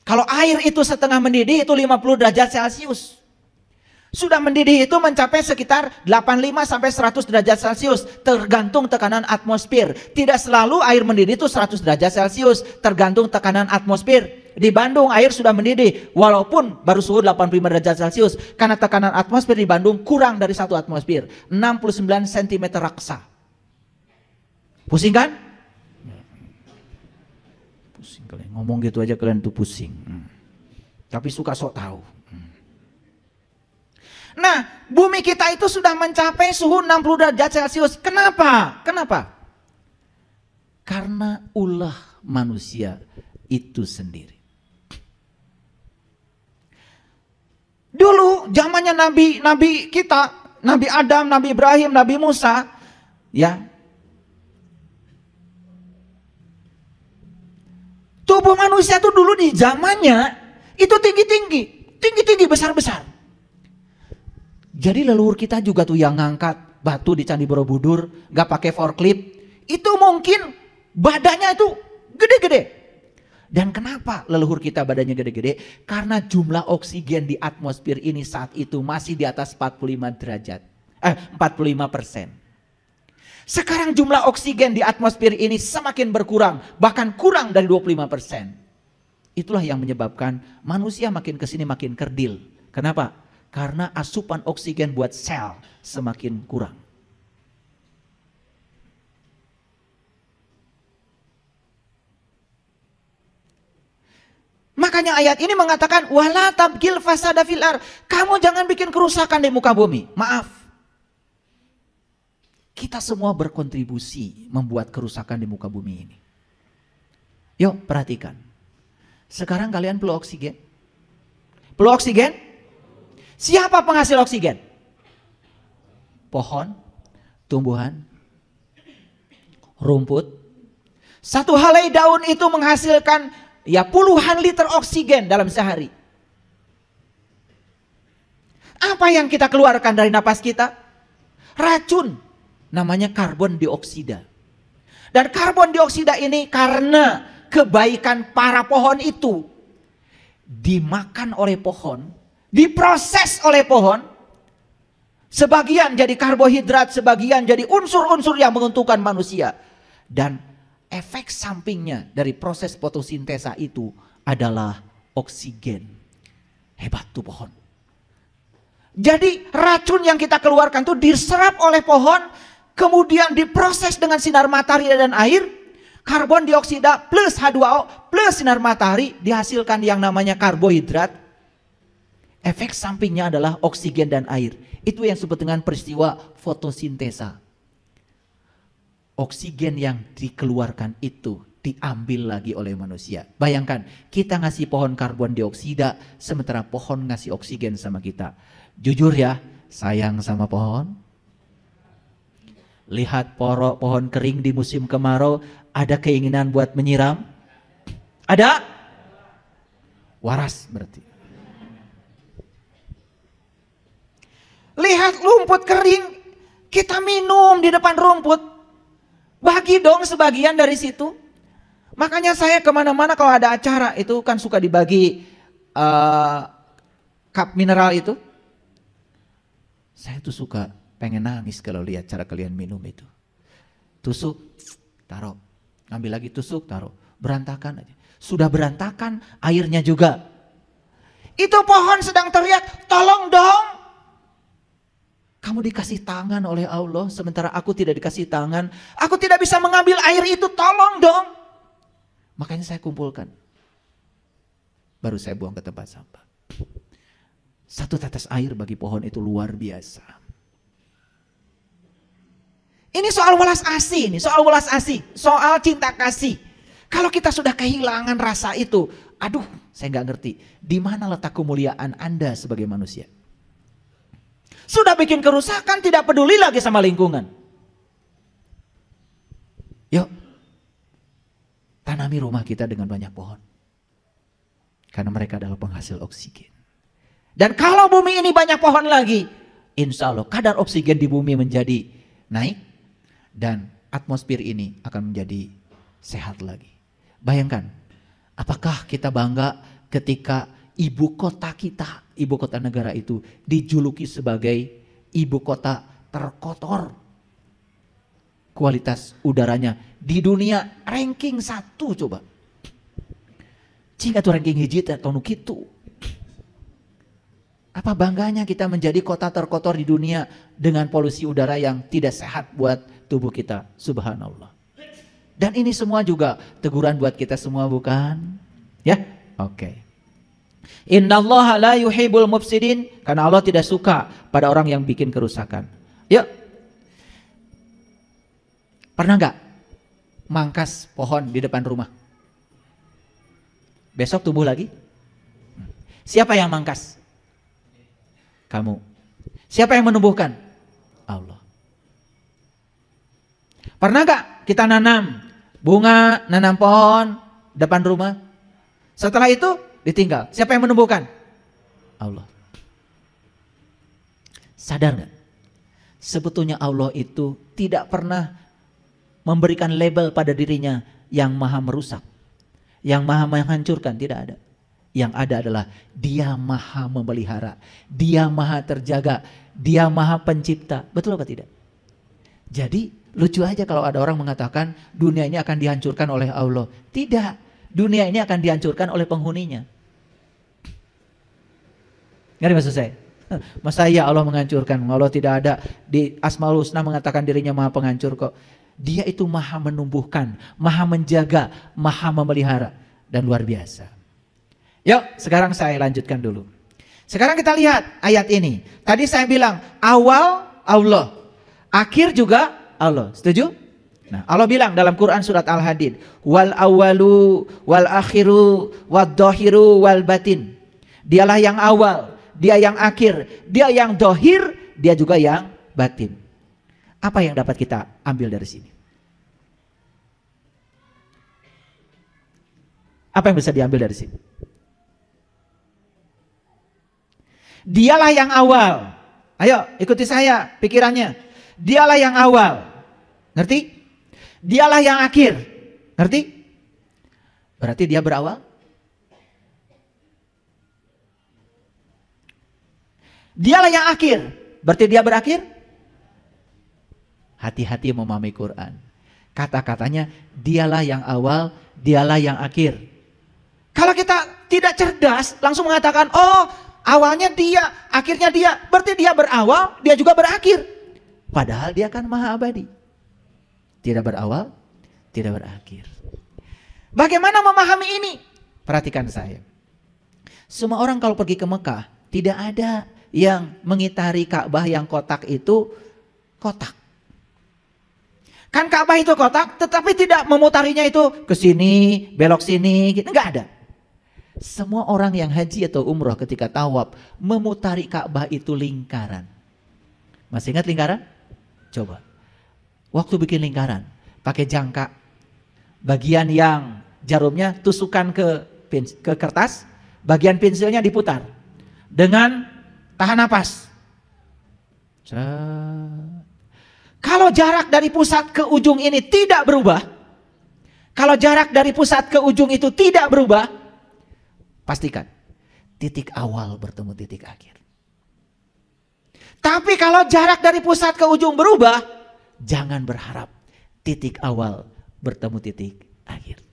Kalau air itu setengah mendidih itu 50 derajat Celcius. Sudah mendidih itu mencapai sekitar 85 sampai 100 derajat Celcius tergantung tekanan atmosfer. Tidak selalu air mendidih itu 100 derajat Celcius, tergantung tekanan atmosfer. Di Bandung air sudah mendidih walaupun baru suhu 85 derajat Celcius karena tekanan atmosfer di Bandung kurang dari 1 atmosfer, 69 cm raksa. Pusing kan? Pusing kalian ngomong gitu aja kalian tuh pusing. Tapi suka sok tahu. Nah, bumi kita itu sudah mencapai suhu 60 derajat Celcius. Kenapa? Kenapa? Karena ulah manusia itu sendiri. Dulu zamannya nabi kita, Nabi Adam, Nabi Ibrahim, Nabi Musa, ya. Tubuh manusia itu dulu di zamannya itu tinggi-tinggi, besar-besar. Jadi leluhur kita juga tuh yang ngangkat batu di Candi Borobudur, gak pakai forklift, itu mungkin badannya itu gede-gede. Dan kenapa leluhur kita badannya gede-gede? Karena jumlah oksigen di atmosfer ini saat itu masih di atas 45%. Sekarang jumlah oksigen di atmosfer ini semakin berkurang, bahkan kurang dari 25%. Itulah yang menyebabkan manusia makin kesini makin kerdil. Kenapa? Karena asupan oksigen buat sel semakin kurang. Makanya ayat ini mengatakan wala tabgil fasada fil ar. Kamu jangan bikin kerusakan di muka bumi. Maaf. Kita semua berkontribusi membuat kerusakan di muka bumi ini. Yuk perhatikan. Sekarang kalian perlu oksigen. Perlu oksigen? Siapa penghasil oksigen? Pohon, tumbuhan, rumput. Satu helai daun itu menghasilkan ya puluhan liter oksigen dalam sehari. Apa yang kita keluarkan dari napas kita? Racun, namanya karbon dioksida. Dan karbon dioksida ini karena kebaikan para pohon itu dimakan oleh pohon, diproses oleh pohon, sebagian jadi karbohidrat, sebagian jadi unsur-unsur yang menguntungkan manusia. Dan efek sampingnya dari proses fotosintesa itu adalah oksigen. Hebat tuh pohon. Jadi racun yang kita keluarkan itu diserap oleh pohon, kemudian diproses dengan sinar matahari dan air, karbon dioksida plus H2O plus sinar matahari dihasilkan yang namanya karbohidrat. Efek sampingnya adalah oksigen dan air. Itu yang disebut dengan peristiwa fotosintesa. Oksigen yang dikeluarkan itu diambil lagi oleh manusia. Bayangkan, kita ngasih pohon karbon dioksida, sementara pohon ngasih oksigen sama kita. Jujur ya, sayang sama pohon. Lihat pohon kering di musim kemarau, ada keinginan buat menyiram? Ada? Waras berarti. Lihat rumput kering, kita minum di depan rumput. Bagi dong sebagian dari situ. Makanya saya kemana-mana kalau ada acara itu kan suka dibagi cup mineral itu. Saya tuh suka pengen nangis kalau lihat cara kalian minum itu. Tusuk, taruh. Ngambil lagi tusuk, taruh. Berantakan aja. Sudah berantakan, airnya juga. Itu pohon sedang teriak, tolong dong. Kamu dikasih tangan oleh Allah, sementara aku tidak dikasih tangan. Aku tidak bisa mengambil air itu, tolong dong. Makanya saya kumpulkan. Baru saya buang ke tempat sampah. Satu tetes air bagi pohon itu luar biasa. Ini soal welas asih, soal cinta kasih. Kalau kita sudah kehilangan rasa itu, aduh, saya nggak ngerti. Di mana letak kemuliaan Anda sebagai manusia? Sudah bikin kerusakan, tidak peduli lagi sama lingkungan. Yuk, tanami rumah kita dengan banyak pohon. Karena mereka adalah penghasil oksigen. Dan kalau bumi ini banyak pohon lagi, insya Allah kadar oksigen di bumi menjadi naik. Dan atmosfer ini akan menjadi sehat lagi. Bayangkan, apakah kita bangga ketika ibu kota kita, ibu kota negara itu dijuluki sebagai ibu kota terkotor. Kualitas udaranya di dunia ranking 1 coba. Jika tuh ranking hiji atau nukitu. Apa bangganya kita menjadi kota terkotor di dunia dengan polusi udara yang tidak sehat buat tubuh kita. Subhanallah. Dan ini semua juga teguran buat kita semua, bukan? Ya? Oke. Innallaha la yuhibbul mufsidin, karena Allah tidak suka pada orang yang bikin kerusakan. Yuk. Pernah nggak mangkas pohon di depan rumah? Besok tumbuh lagi? Siapa yang mangkas? Kamu. Siapa yang menumbuhkan? Allah. Pernah nggak kita nanam bunga, nanam pohon depan rumah? Setelah itu ditinggal. Siapa yang menumbuhkan? Allah. Sadar nggak? Sebetulnya Allah itu tidak pernah memberikan label pada dirinya yang maha merusak, yang maha menghancurkan, tidak ada. Yang ada adalah dia maha memelihara, dia maha terjaga, dia maha pencipta. Betul apa tidak? Jadi lucu aja kalau ada orang mengatakan dunia ini akan dihancurkan oleh Allah. Tidak, dunia ini akan dihancurkan oleh penghuninya. Ngerti maksud saya? Masa iya Allah menghancurkan? Allah tidak ada di Asmaul Husna mengatakan dirinya maha penghancur kok. Dia itu maha menumbuhkan, maha menjaga, maha memelihara. Dan luar biasa. Yuk sekarang saya lanjutkan dulu. Sekarang kita lihat ayat ini. Tadi saya bilang awal Allah, akhir juga Allah. Setuju? Nah, Allah bilang dalam Quran surat Al-Hadid, wal awalu wal akhiru wad dohiru wal batin. Dialah yang awal, dia yang akhir, dia yang dohir, dia juga yang batin. Apa yang dapat kita ambil dari sini? Apa yang bisa diambil dari sini? Dialah yang awal. Ayo ikuti saya pikirannya. Dialah yang awal. Ngerti? Dialah yang akhir. Ngerti? Berarti dia berawal. Dialah yang akhir. Berarti dia berakhir. Hati-hati memahami Quran. Kata-katanya dialah yang awal, dialah yang akhir. Kalau kita tidak cerdas langsung mengatakan oh awalnya dia, akhirnya dia. Berarti dia berawal, dia juga berakhir. Padahal dia kan maha abadi. Tidak berawal, tidak berakhir. Bagaimana memahami ini? Perhatikan saya. Semua orang kalau pergi ke Mekah, tidak ada yang mengitari Ka'bah yang kotak itu kotak. Kan Ka'bah itu kotak, tetapi tidak memutarinya itu ke sini, belok sini, gitu. Enggak ada. Semua orang yang haji atau umroh ketika tawaf memutari Ka'bah itu lingkaran. Masih ingat lingkaran? Coba. Waktu bikin lingkaran, pakai jangka. Bagian yang jarumnya tusukan ke kertas, bagian pensilnya diputar. Dengan tahan napas. Kalau jarak dari pusat ke ujung ini tidak berubah, Kalau jarak dari pusat ke ujung itu tidak berubah, pastikan titik awal bertemu titik akhir. Tapi kalau jarak dari pusat ke ujung berubah, jangan berharap titik awal bertemu titik akhir.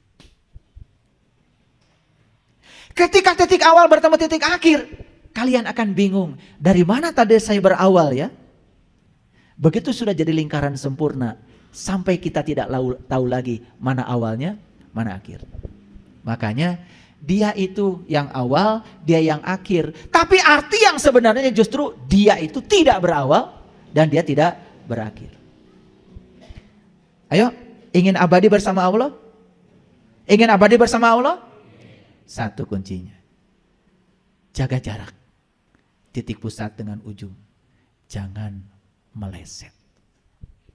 Ketika titik awal bertemu titik akhir, kalian akan bingung, dari mana tadi saya berawal ya? Begitu sudah jadi lingkaran sempurna, sampai kita tidak tahu lagi mana awalnya, mana akhir. Makanya dia itu yang awal, dia yang akhir. Tapi arti yang sebenarnya justru dia itu tidak berawal dan dia tidak berakhir. Ayo, ingin abadi bersama Allah? Ingin abadi bersama Allah? Satu kuncinya, jaga jarak titik pusat dengan ujung. Jangan meleset.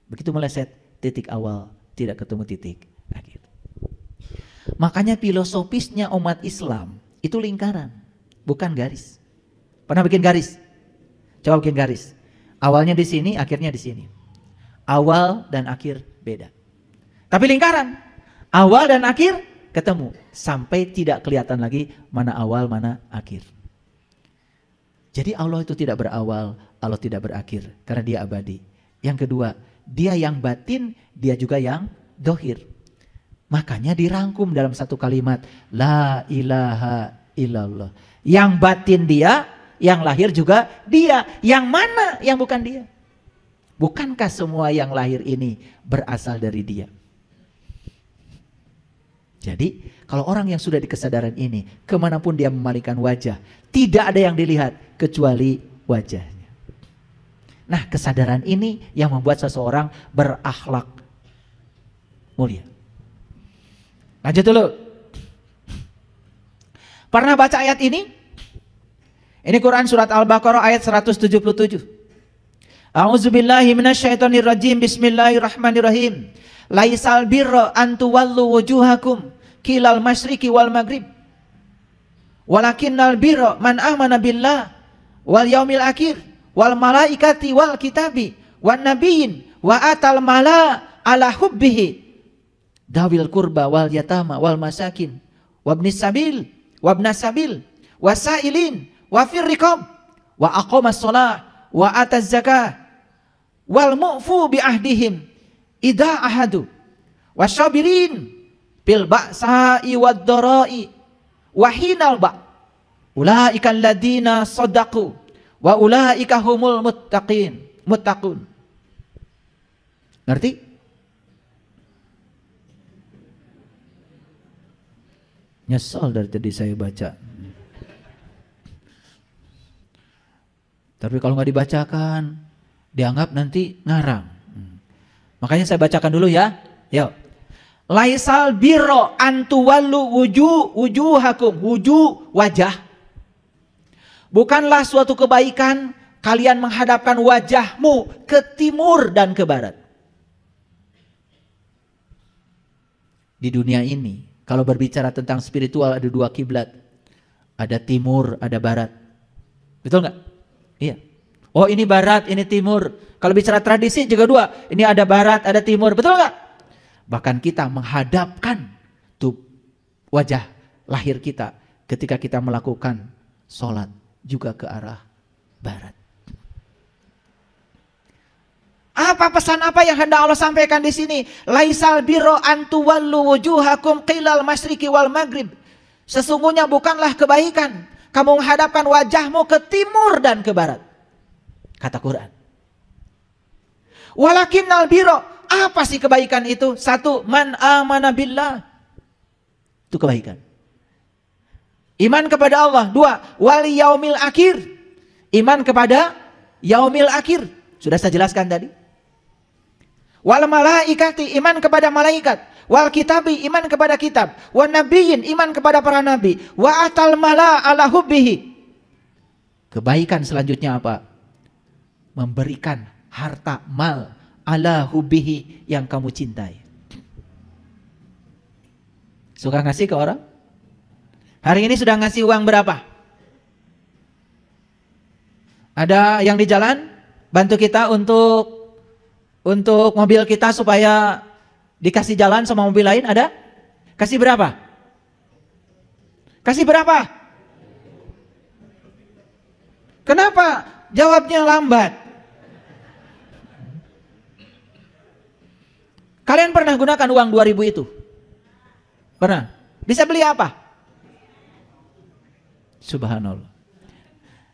Begitu meleset, titik awal tidak ketemu titik akhir. Makanya filosofisnya umat Islam itu lingkaran, bukan garis. Pernah bikin garis? Coba bikin garis. Awalnya di sini, akhirnya di sini. Awal dan akhir beda. Tapi lingkaran, awal dan akhir ketemu sampai tidak kelihatan lagi mana awal, mana akhir. Jadi Allah itu tidak berawal, Allah tidak berakhir karena dia abadi. Yang kedua, dia yang batin, dia juga yang dohir. Makanya dirangkum dalam satu kalimat, la ilaha illallah. Yang batin dia, yang lahir juga dia. Yang mana yang bukan dia? Bukankah semua yang lahir ini berasal dari dia? Jadi kalau orang yang sudah di kesadaran ini, kemanapun dia memalingkan wajah, tidak ada yang dilihat kecuali wajahnya. Nah, kesadaran ini yang membuat seseorang berakhlak mulia. Lanjut dulu. Pernah baca ayat ini? Ini Quran surat Al-Baqarah ayat 177. A'udzubillahi minasyaitonirrajim. Bismillahirrahmanirrahim. Laisal birra an tuwallu wujuhakum kilal masyriqi wal maghrib. Walakinnal birra man amana billah wal yaumil akhir wal malaikati wal kitabi wan nabiyyin wa atal mala ala hubbihi dawil kurba wal yatama wal masakin wabnis sabil wabnas sabil wasailin wa fir riqab wa aqamas shalah wa ataz zakah wal mu'fu bi ahdihim idza ahadu wasyabirin bil ba'sa'i wad dara'i wa hinal ba ulaika alladziina shadaqu wa ulaika humul muttaqun. Ngerti? Nyesal dari tadi saya baca. Tapi kalau nggak dibacakan, dianggap nanti ngarang. Makanya saya bacakan dulu ya. Yuk. Laisal birro antuwallu wujuhakum. Wujuh wajah. Bukanlah suatu kebaikan kalian menghadapkan wajahmu ke timur dan ke barat. Di dunia ini, kalau berbicara tentang spiritual ada dua kiblat. Ada timur, ada barat. Betul nggak? Iya. Oh ini barat, ini timur. Kalau bicara tradisi juga dua. Ini ada barat, ada timur. Betul nggak? Bahkan kita menghadapkan tuh wajah lahir kita ketika kita melakukan sholat juga ke arah barat. Apa pesan apa yang hendak Allah sampaikan di sini? Laisal birro antuwallu wujuhakum qilal masyriqi wal maghrib. Sesungguhnya bukanlah kebaikan kamu menghadapkan wajahmu ke timur dan ke barat. Kata Quran. Walakinnal birro, apa sih kebaikan itu? Satu, man amana billah. Itu kebaikan. Iman kepada Allah. Dua, wal yaumil akhir. Iman kepada yaumil akhir. Sudah saya jelaskan tadi. Wal malaikati, iman kepada malaikat. Wal kitabi, iman kepada kitab. Wan nabiyyin, iman kepada para nabi. Wa atal mala ala hubbihi. Kebaikan selanjutnya apa? Memberikan harta mal ala hubbihi yang kamu cintai. Suka ngasih ke orang? Hari ini sudah ngasih uang berapa? Ada yang di jalan bantu kita untuk mobil kita supaya dikasih jalan sama mobil lain, ada? Kasih berapa? Kasih berapa? Kenapa jawabnya lambat? Kalian pernah gunakan uang 2000 itu? Pernah? Bisa beli apa? Subhanallah.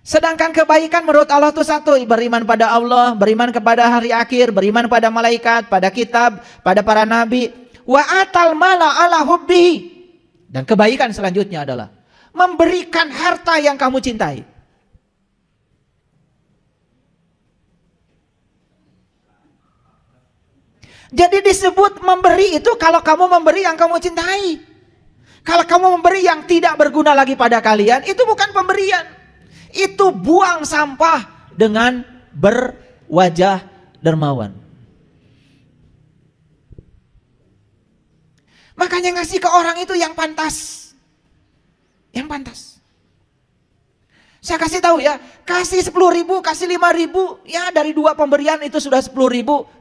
Sedangkan kebaikan menurut Allah itu satu, beriman pada Allah, beriman kepada hari akhir, beriman pada malaikat, pada kitab, pada para nabi. Wa atal mala ala hubbihi. Dan kebaikan selanjutnya adalah memberikan harta yang kamu cintai. Jadi disebut memberi itu kalau kamu memberi yang kamu cintai. Kalau kamu memberi yang tidak berguna lagi pada kalian, itu bukan pemberian. Itu buang sampah dengan berwajah dermawan. Makanya ngasih ke orang itu yang pantas. Yang pantas. Saya kasih tahu ya, kasih 10.000, kasih 5.000, ya dari 2 pemberian itu sudah 10.000,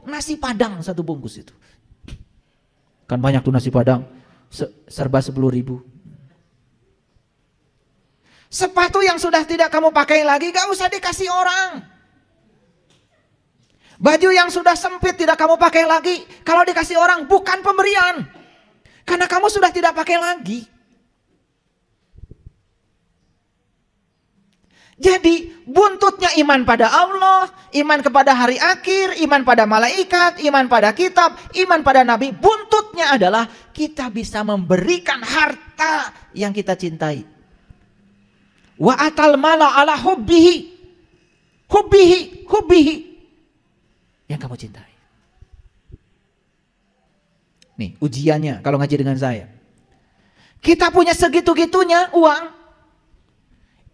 nasi padang 1 bungkus itu. Kan banyak tuh nasi padang, serba 10.000. Sepatu yang sudah tidak kamu pakai lagi, gak usah dikasih orang. Baju yang sudah sempit tidak kamu pakai lagi, kalau dikasih orang bukan pemberian. Karena kamu sudah tidak pakai lagi. Jadi buntutnya iman pada Allah, iman kepada hari akhir, iman pada malaikat, iman pada kitab, iman pada nabi. Buntutnya adalah kita bisa memberikan harta yang kita cintai. Wa atal mala ala hubbihi. Hubbihi. Yang kamu cintai. Nih ujiannya kalau ngaji dengan saya. Kita punya segitu-gitunya uang.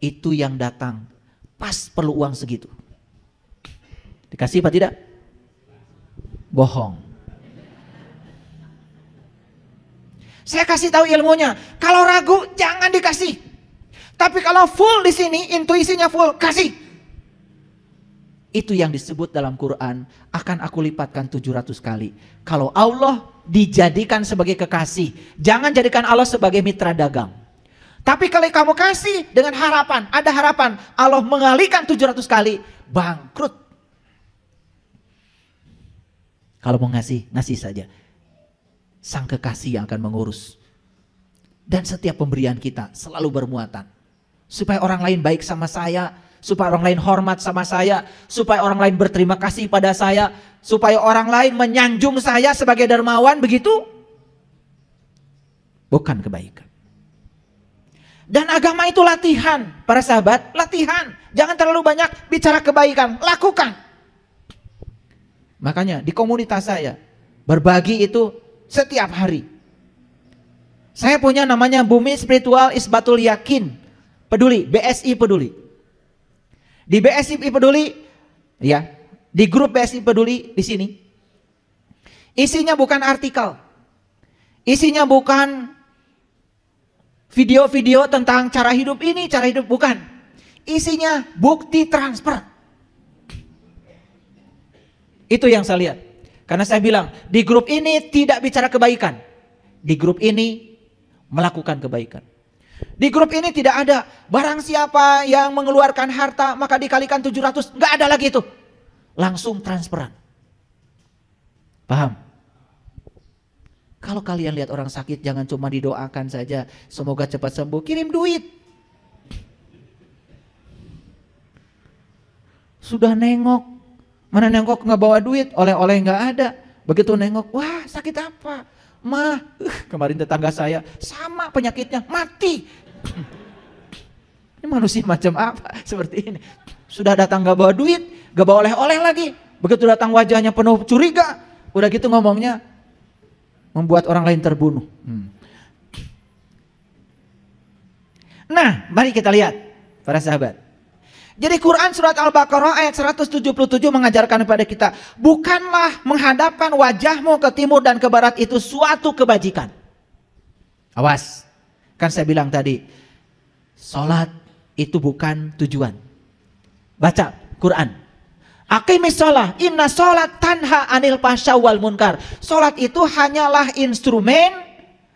Itu yang datang pas perlu uang segitu. Dikasih apa tidak? Bohong. Saya kasih tahu ilmunya. Kalau ragu jangan dikasih. Tapi kalau full di sini, intuisinya full, kasih. Itu yang disebut dalam Quran, akan aku lipatkan 700 kali. Kalau Allah dijadikan sebagai kekasih, jangan jadikan Allah sebagai mitra dagang. Tapi kalau kamu kasih dengan harapan, ada harapan, Allah mengalihkan 700 kali, bangkrut. Kalau mau ngasih, ngasih saja. Sang kekasih yang akan mengurus. Dan setiap pemberian kita selalu bermuatan. Supaya orang lain baik sama saya, supaya orang lain hormat sama saya, supaya orang lain berterima kasih pada saya, supaya orang lain menyanjung saya sebagai dermawan, begitu? Bukan kebaikan. Dan agama itu latihan, para sahabat, latihan. Jangan terlalu banyak bicara kebaikan, lakukan. Makanya di komunitas saya, berbagi itu setiap hari. Saya punya namanya Bumi Spiritual Isbatul Yakin, peduli, BSI peduli. Di BSI peduli, ya, di grup BSI peduli di sini. Isinya bukan artikel. Isinya bukan video-video tentang cara hidup ini, cara hidup, bukan. Isinya bukti transfer. Itu yang saya lihat. Karena saya bilang, di grup ini tidak bicara kebaikan. Di grup ini melakukan kebaikan. Di grup ini tidak ada barang siapa yang mengeluarkan harta maka dikalikan 700. Nggak ada lagi itu. Langsung transferan. Paham? Kalau kalian lihat orang sakit, jangan cuma didoakan saja, semoga cepat sembuh, kirim duit. Sudah nengok, mana nengok nggak bawa duit, oleh-oleh nggak ada. Begitu nengok, wah sakit apa? Mah, kemarin tetangga saya sama penyakitnya, mati. Ini manusia macam apa seperti ini? Sudah datang nggak bawa duit, nggak bawa oleh-oleh lagi. Begitu datang wajahnya penuh curiga, udah gitu ngomongnya, membuat orang lain terbunuh. Nah, mari kita lihat para sahabat. Jadi Quran surat Al-Baqarah ayat 177 mengajarkan kepada kita, bukanlah menghadapkan wajahmu ke timur dan ke barat itu suatu kebajikan. Awas, kan saya bilang tadi, sholat itu bukan tujuan. Baca Quran. Aqimis sholat, inna sholat tanha anil fahsya wal munkar. Sholat itu hanyalah instrumen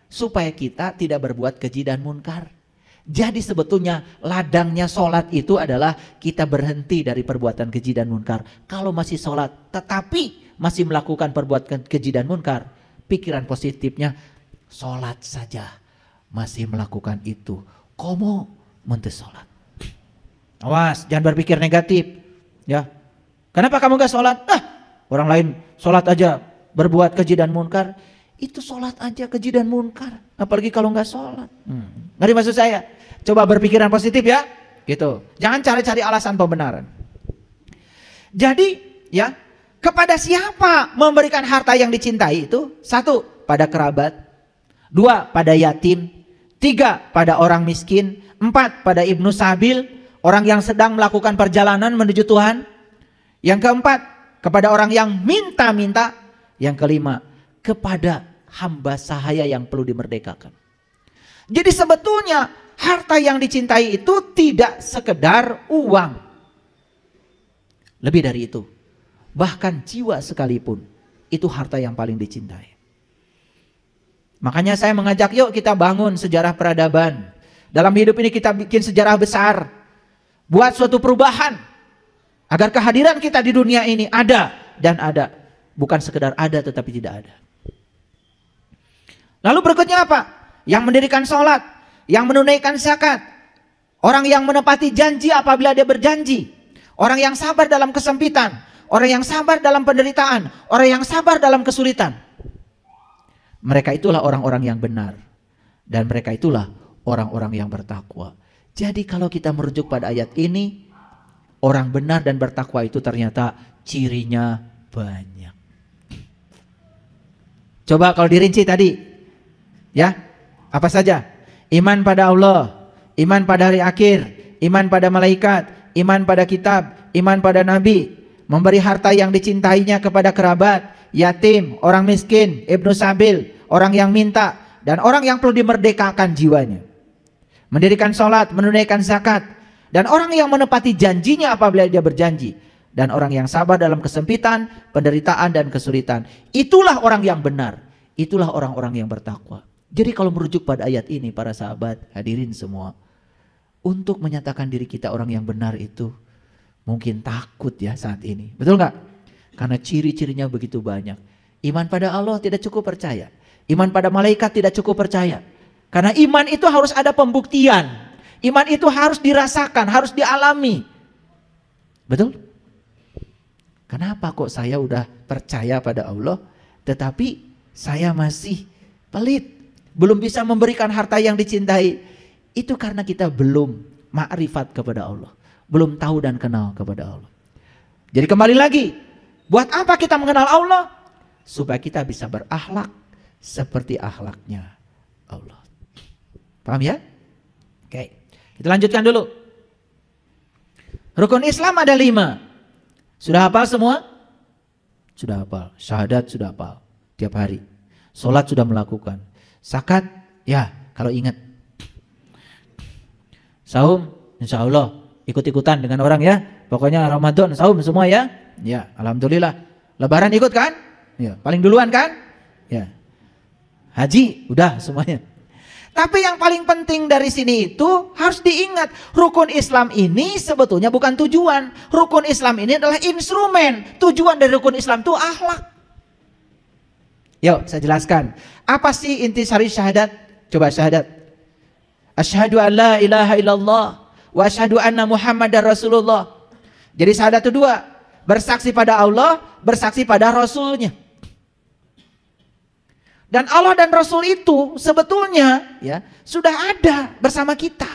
supaya kita tidak berbuat keji dan munkar. Jadi sebetulnya ladangnya sholat itu adalah kita berhenti dari perbuatan keji dan munkar. Kalau masih sholat tetapi masih melakukan perbuatan keji dan munkar, pikiran positifnya sholat saja masih melakukan itu. Komo mentes sholat. Awas, jangan berpikir negatif. Ya, kenapa kamu gak sholat? Orang lain sholat aja berbuat keji dan munkar. Itu sholat aja keji dan munkar. Apalagi kalau gak sholat. Ngerti maksud saya? Coba berpikiran positif ya. Gitu. Jangan cari-cari alasan pembenaran. Jadi ya, kepada siapa memberikan harta yang dicintai itu? 1, pada kerabat. 2, pada yatim. 3, pada orang miskin. 4, pada ibnu sabil, orang yang sedang melakukan perjalanan menuju Tuhan. Yang keempat, kepada orang yang minta-minta. Yang kelima, kepada hamba sahaya yang perlu dimerdekakan. Jadi sebetulnya harta yang dicintai itu tidak sekedar uang. Lebih dari itu. Bahkan jiwa sekalipun itu harta yang paling dicintai. Makanya saya mengajak, yuk kita bangun sejarah peradaban. Dalam hidup ini kita bikin sejarah besar. Buat suatu perubahan. Agar kehadiran kita di dunia ini ada dan ada. Bukan sekedar ada tetapi tidak ada. Lalu berikutnya apa? Yang mendirikan sholat, yang menunaikan zakat, orang yang menepati janji apabila dia berjanji, orang yang sabar dalam kesempitan, orang yang sabar dalam penderitaan, orang yang sabar dalam kesulitan. Mereka itulah orang-orang yang benar. Dan mereka itulah orang-orang yang bertakwa. Jadi kalau kita merujuk pada ayat ini, orang benar dan bertakwa itu ternyata cirinya banyak. Coba kalau dirinci tadi, ya, apa saja? Iman pada Allah, iman pada hari akhir, iman pada malaikat, iman pada kitab, iman pada nabi, memberi harta yang dicintainya kepada kerabat, yatim, orang miskin, ibnu sabil, orang yang minta, dan orang yang perlu dimerdekakan jiwanya. Mendirikan sholat, menunaikan zakat, dan orang yang menepati janjinya apabila dia berjanji, dan orang yang sabar dalam kesempitan, penderitaan, dan kesulitan. Itulah orang yang benar, itulah orang-orang yang bertakwa. Jadi kalau merujuk pada ayat ini, para sahabat, hadirin semua, untuk menyatakan diri kita orang yang benar itu mungkin takut ya saat ini. Betul nggak? Karena ciri-cirinya begitu banyak. Iman pada Allah tidak cukup percaya. Iman pada malaikat tidak cukup percaya. Karena iman itu harus ada pembuktian. Iman itu harus dirasakan, harus dialami. Betul? Kenapa kok saya udah percaya pada Allah, tetapi saya masih pelit, belum bisa memberikan harta yang dicintai? Itu karena kita belum ma'rifat kepada Allah, belum tahu dan kenal kepada Allah. Jadi kembali lagi, buat apa kita mengenal Allah? Supaya kita bisa berakhlak seperti akhlaknya Allah. Paham ya? Oke, kita lanjutkan dulu. Rukun Islam ada 5. Sudah hafal semua? Sudah hafal. Syahadat sudah hafal tiap hari. Sholat sudah melakukan. Zakat, ya kalau ingat. Saum, insya Allah ikut-ikutan dengan orang ya. Pokoknya Ramadan, saum semua ya. Ya, alhamdulillah. Lebaran ikut kan? Ya, paling duluan kan? Ya. Haji, udah semuanya. Tapi yang paling penting dari sini itu harus diingat, rukun Islam ini sebetulnya bukan tujuan. Rukun Islam ini adalah instrumen. Tujuan dari rukun Islam itu akhlak. Yuk saya jelaskan. Apa sih intisari syahadat? Coba syahadat. Asyhadu an la ilaha illallah wa asyhadu anna Muhammadar Rasulullah. Jadi syahadat itu 2. Bersaksi pada Allah, bersaksi pada Rasulnya. Dan Allah dan Rasul itu sebetulnya ya sudah ada bersama kita.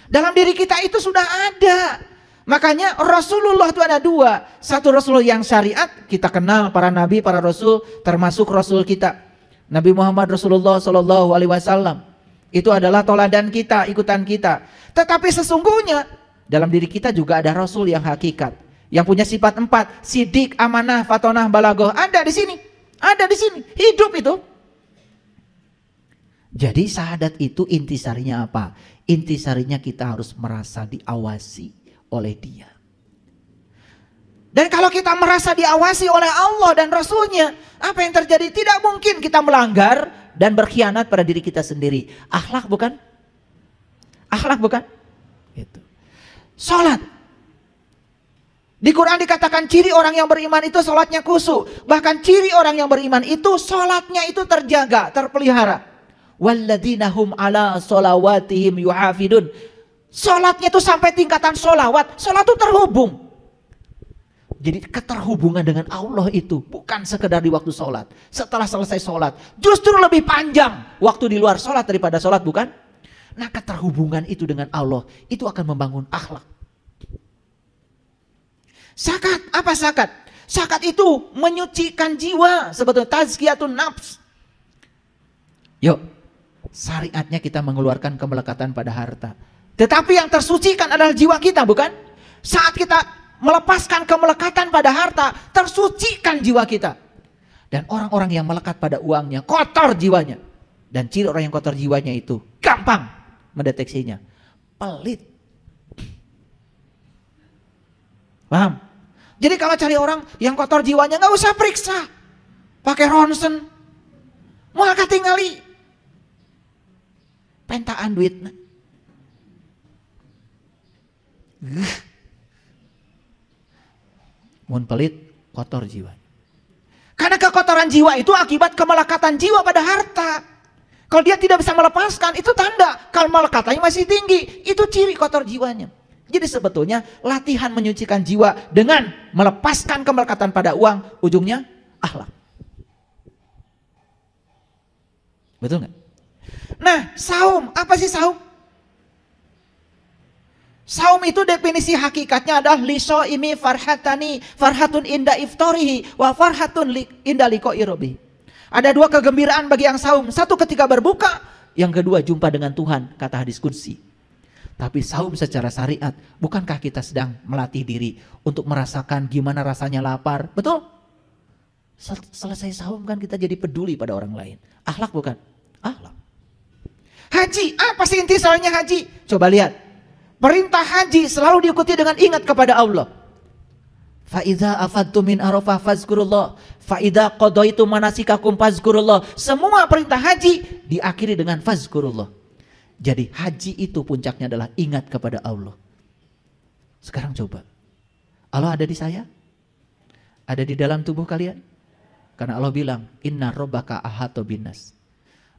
Dalam diri kita itu sudah ada. Makanya Rasulullah itu ada 2. Satu Rasul yang syariat, kita kenal para nabi, para rasul, termasuk Rasul kita. Nabi Muhammad Rasulullah SAW. Itu adalah toladan kita, ikutan kita. Tetapi sesungguhnya dalam diri kita juga ada Rasul yang hakikat. Yang punya sifat 4, sidik, amanah, fatonah, balagoh. Ada di sini. Ada di sini. Hidup itu. Jadi syahadat itu intisarinya apa? Intisarinya kita harus merasa diawasi oleh dia. Dan kalau kita merasa diawasi oleh Allah dan Rasulnya, apa yang terjadi? Tidak mungkin kita melanggar dan berkhianat pada diri kita sendiri. Akhlak bukan? Akhlak bukan? Gitu. Sholat. Di Quran dikatakan ciri orang yang beriman itu sholatnya khusyuk. Bahkan ciri orang yang beriman itu sholatnya itu terjaga, terpelihara. Walladzina hum ala sholawatihim yuhafidun. Sholatnya itu sampai tingkatan sholawat. Sholat itu terhubung. Jadi keterhubungan dengan Allah itu bukan sekedar di waktu sholat. Setelah selesai sholat, justru lebih panjang waktu di luar sholat daripada sholat, bukan? Nah, keterhubungan itu dengan Allah itu akan membangun akhlak. Zakat, apa zakat? Zakat itu menyucikan jiwa, sebetulnya tazkiyatun nafs. Yuk, syariatnya kita mengeluarkan kemelekatan pada harta. Tetapi yang tersucikan adalah jiwa kita, bukan? Saat kita melepaskan kemelekatan pada harta, tersucikan jiwa kita. Dan orang-orang yang melekat pada uangnya, kotor jiwanya. Dan ciri orang yang kotor jiwanya itu gampang mendeteksinya, pelit. Paham? Jadi kalau cari orang yang kotor jiwanya, nggak usah periksa, pakai ronsen, mau tinggali, pentaan duitnya. Mun pelit, kotor jiwa. Karena kekotoran jiwa itu akibat kemelekatan jiwa pada harta. Kalau dia tidak bisa melepaskan, itu tanda kalau melekatannya masih tinggi. Itu ciri kotor jiwanya. Jadi sebetulnya latihan menyucikan jiwa dengan melepaskan kemelekatan pada uang, ujungnya akhlak. Betul nggak? Nah, saum, apa sih saum? Saum itu definisi hakikatnya adalah lisoimi farhatani, farhatun inda iftorihi wa farhatun inda liqa'i rabbih. Ada dua kegembiraan bagi yang saum. Satu ketika berbuka, yang kedua jumpa dengan Tuhan, kata hadis qudsi. Tapi saum secara syariat, bukankah kita sedang melatih diri untuk merasakan gimana rasanya lapar? Betul? Selesai saum kan kita jadi peduli pada orang lain. Akhlak bukan? Akhlak. Haji, apa sih inti soalnya haji? Coba lihat. Perintah haji selalu diikuti dengan ingat kepada Allah. Fa idza afadtum min Arafah fazkurullah, fa idza qadaitum manasikakum fazkurullah. Semua perintah haji diakhiri dengan fazkurullah. Jadi haji itu puncaknya adalah ingat kepada Allah. Sekarang coba. Allah ada di saya? Ada di dalam tubuh kalian? Karena Allah bilang, "Inna rabbaka ahata binnas."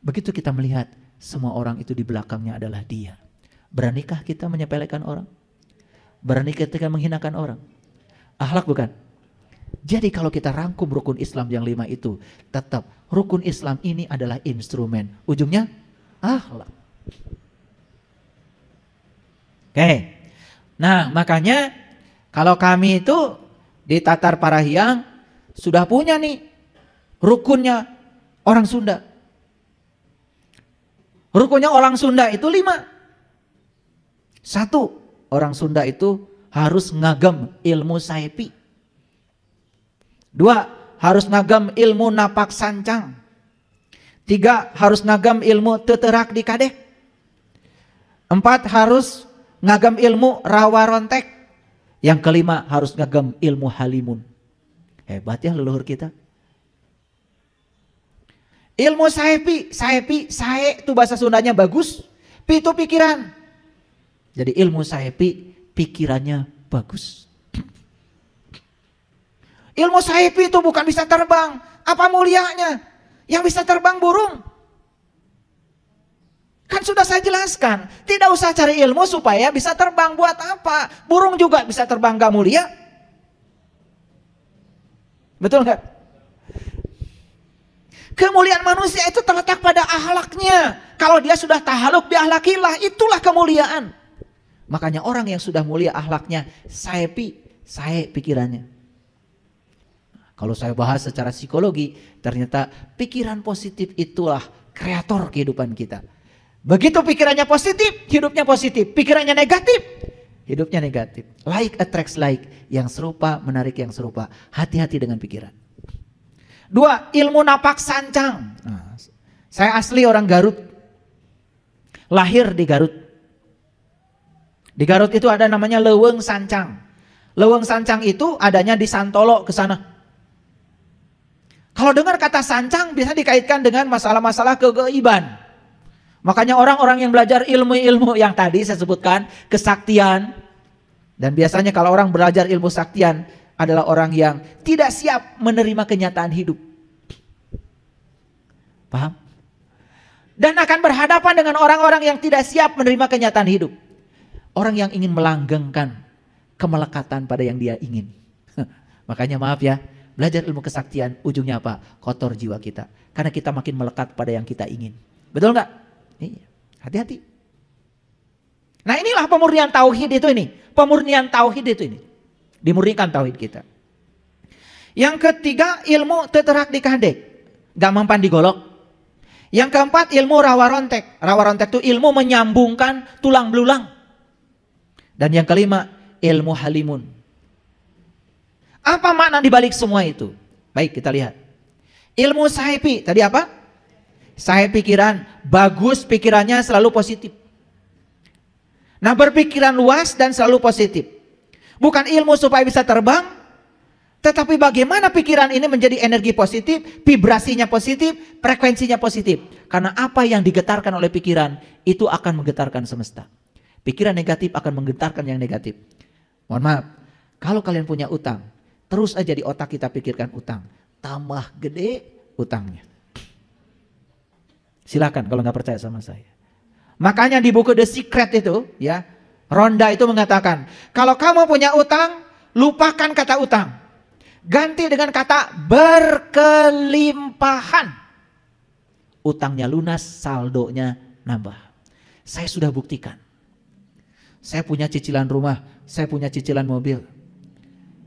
Begitu kita melihat semua orang itu di belakangnya adalah Dia. Beranikah kita menyepelekan orang? Beranikah kita menghinakan orang? Akhlak bukan? Jadi kalau kita rangkum rukun Islam yang 5 itu, tetap rukun Islam ini adalah instrumen. Ujungnya akhlak. Oke. Nah, makanya kalau kami itu di Tatar Parahiang sudah punya nih rukunnya orang Sunda. Rukunnya orang Sunda itu 5. 1, orang Sunda itu harus ngagem ilmu saipi. 2, harus ngagem ilmu napak sancang. 3, harus ngagem ilmu teterak di kadek. 4, harus ngagem ilmu rawa rontek. Yang kelima, harus ngagem ilmu halimun. Hebat ya leluhur kita. Ilmu saipi, sae itu bahasa Sundanya bagus, pi itu pikiran. Jadi ilmu saipi pikirannya bagus. Ilmu saipi itu bukan bisa terbang. Apa mulianya? Yang bisa terbang burung. Kan sudah saya jelaskan. Tidak usah cari ilmu supaya bisa terbang. Buat apa? Burung juga bisa terbang, gak mulia. Betul gak? Kemuliaan manusia itu terletak pada akhlaknya. Kalau dia sudah tahaluk biahlakillah, itulah kemuliaan. Makanya orang yang sudah mulia akhlaknya, sae pikirannya. Kalau saya bahas secara psikologi, ternyata pikiran positif itulah kreator kehidupan kita. Begitu pikirannya positif, hidupnya positif. Pikirannya negatif, hidupnya negatif. Like attracts like, yang serupa menarik yang serupa. Hati-hati dengan pikiran. 2, ilmu napak sancang. Nah, saya asli orang Garut. Lahir di Garut. Di Garut itu ada namanya leuweung sancang. Leuweung sancang itu adanya di Santolo ke sana. Kalau dengar kata sancang bisa dikaitkan dengan masalah-masalah kegaiban. Makanya orang-orang yang belajar ilmu-ilmu yang tadi saya sebutkan, kesaktian. Dan biasanya kalau orang belajar ilmu saktian adalah orang yang tidak siap menerima kenyataan hidup. Paham? Dan akan berhadapan dengan orang-orang yang tidak siap menerima kenyataan hidup. Orang yang ingin melanggengkan kemelekatan pada yang dia ingin. Makanya maaf ya, belajar ilmu kesaktian ujungnya apa? Kotor jiwa kita. Karena kita makin melekat pada yang kita ingin. Betul nggak? Iya, hati-hati. Nah inilah pemurnian tauhid itu ini. Pemurnian tauhid itu ini. Dimurnikan tauhid kita. Yang ketiga, ilmu teterak dikadek. Gak mempan digolok. Yang keempat, ilmu rawa rontek. Rawa rontek itu ilmu menyambungkan tulang belulang. Dan yang kelima, ilmu halimun. Apa makna dibalik semua itu? Baik, kita lihat. Ilmu sahipi, tadi apa? Sahib pikiran, bagus pikirannya selalu positif. Nah, berpikiran luas dan selalu positif. Bukan ilmu supaya bisa terbang, tetapi bagaimana pikiran ini menjadi energi positif, vibrasinya positif, frekuensinya positif. Karena apa yang digetarkan oleh pikiran, itu akan menggetarkan semesta. Pikiran negatif akan menggetarkan yang negatif. Mohon maaf, kalau kalian punya utang, terus aja di otak kita pikirkan utang. Tambah gede utangnya. Silakan kalau nggak percaya sama saya. Makanya di buku The Secret itu, ya, Ronda itu mengatakan, kalau kamu punya utang, lupakan kata utang. Ganti dengan kata berkelimpahan. Utangnya lunas, saldonya nambah. Saya sudah buktikan. Saya punya cicilan rumah, saya punya cicilan mobil.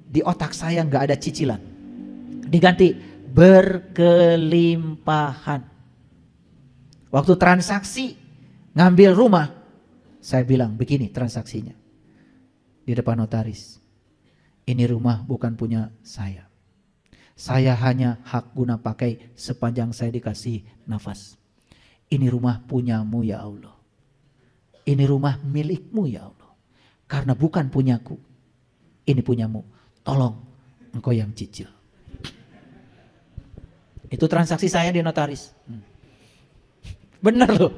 Di otak saya nggak ada cicilan. Diganti berkelimpahan. Waktu transaksi ngambil rumah, saya bilang begini transaksinya di depan notaris. Ini rumah bukan punya saya. Saya hanya hak guna pakai sepanjang saya dikasih nafas. Ini rumah punyamu ya Allah. Ini rumah milikmu ya Allah. Karena bukan punyaku. Ini punyamu. Tolong engkau yang cicil. Itu transaksi saya di notaris. Benar loh.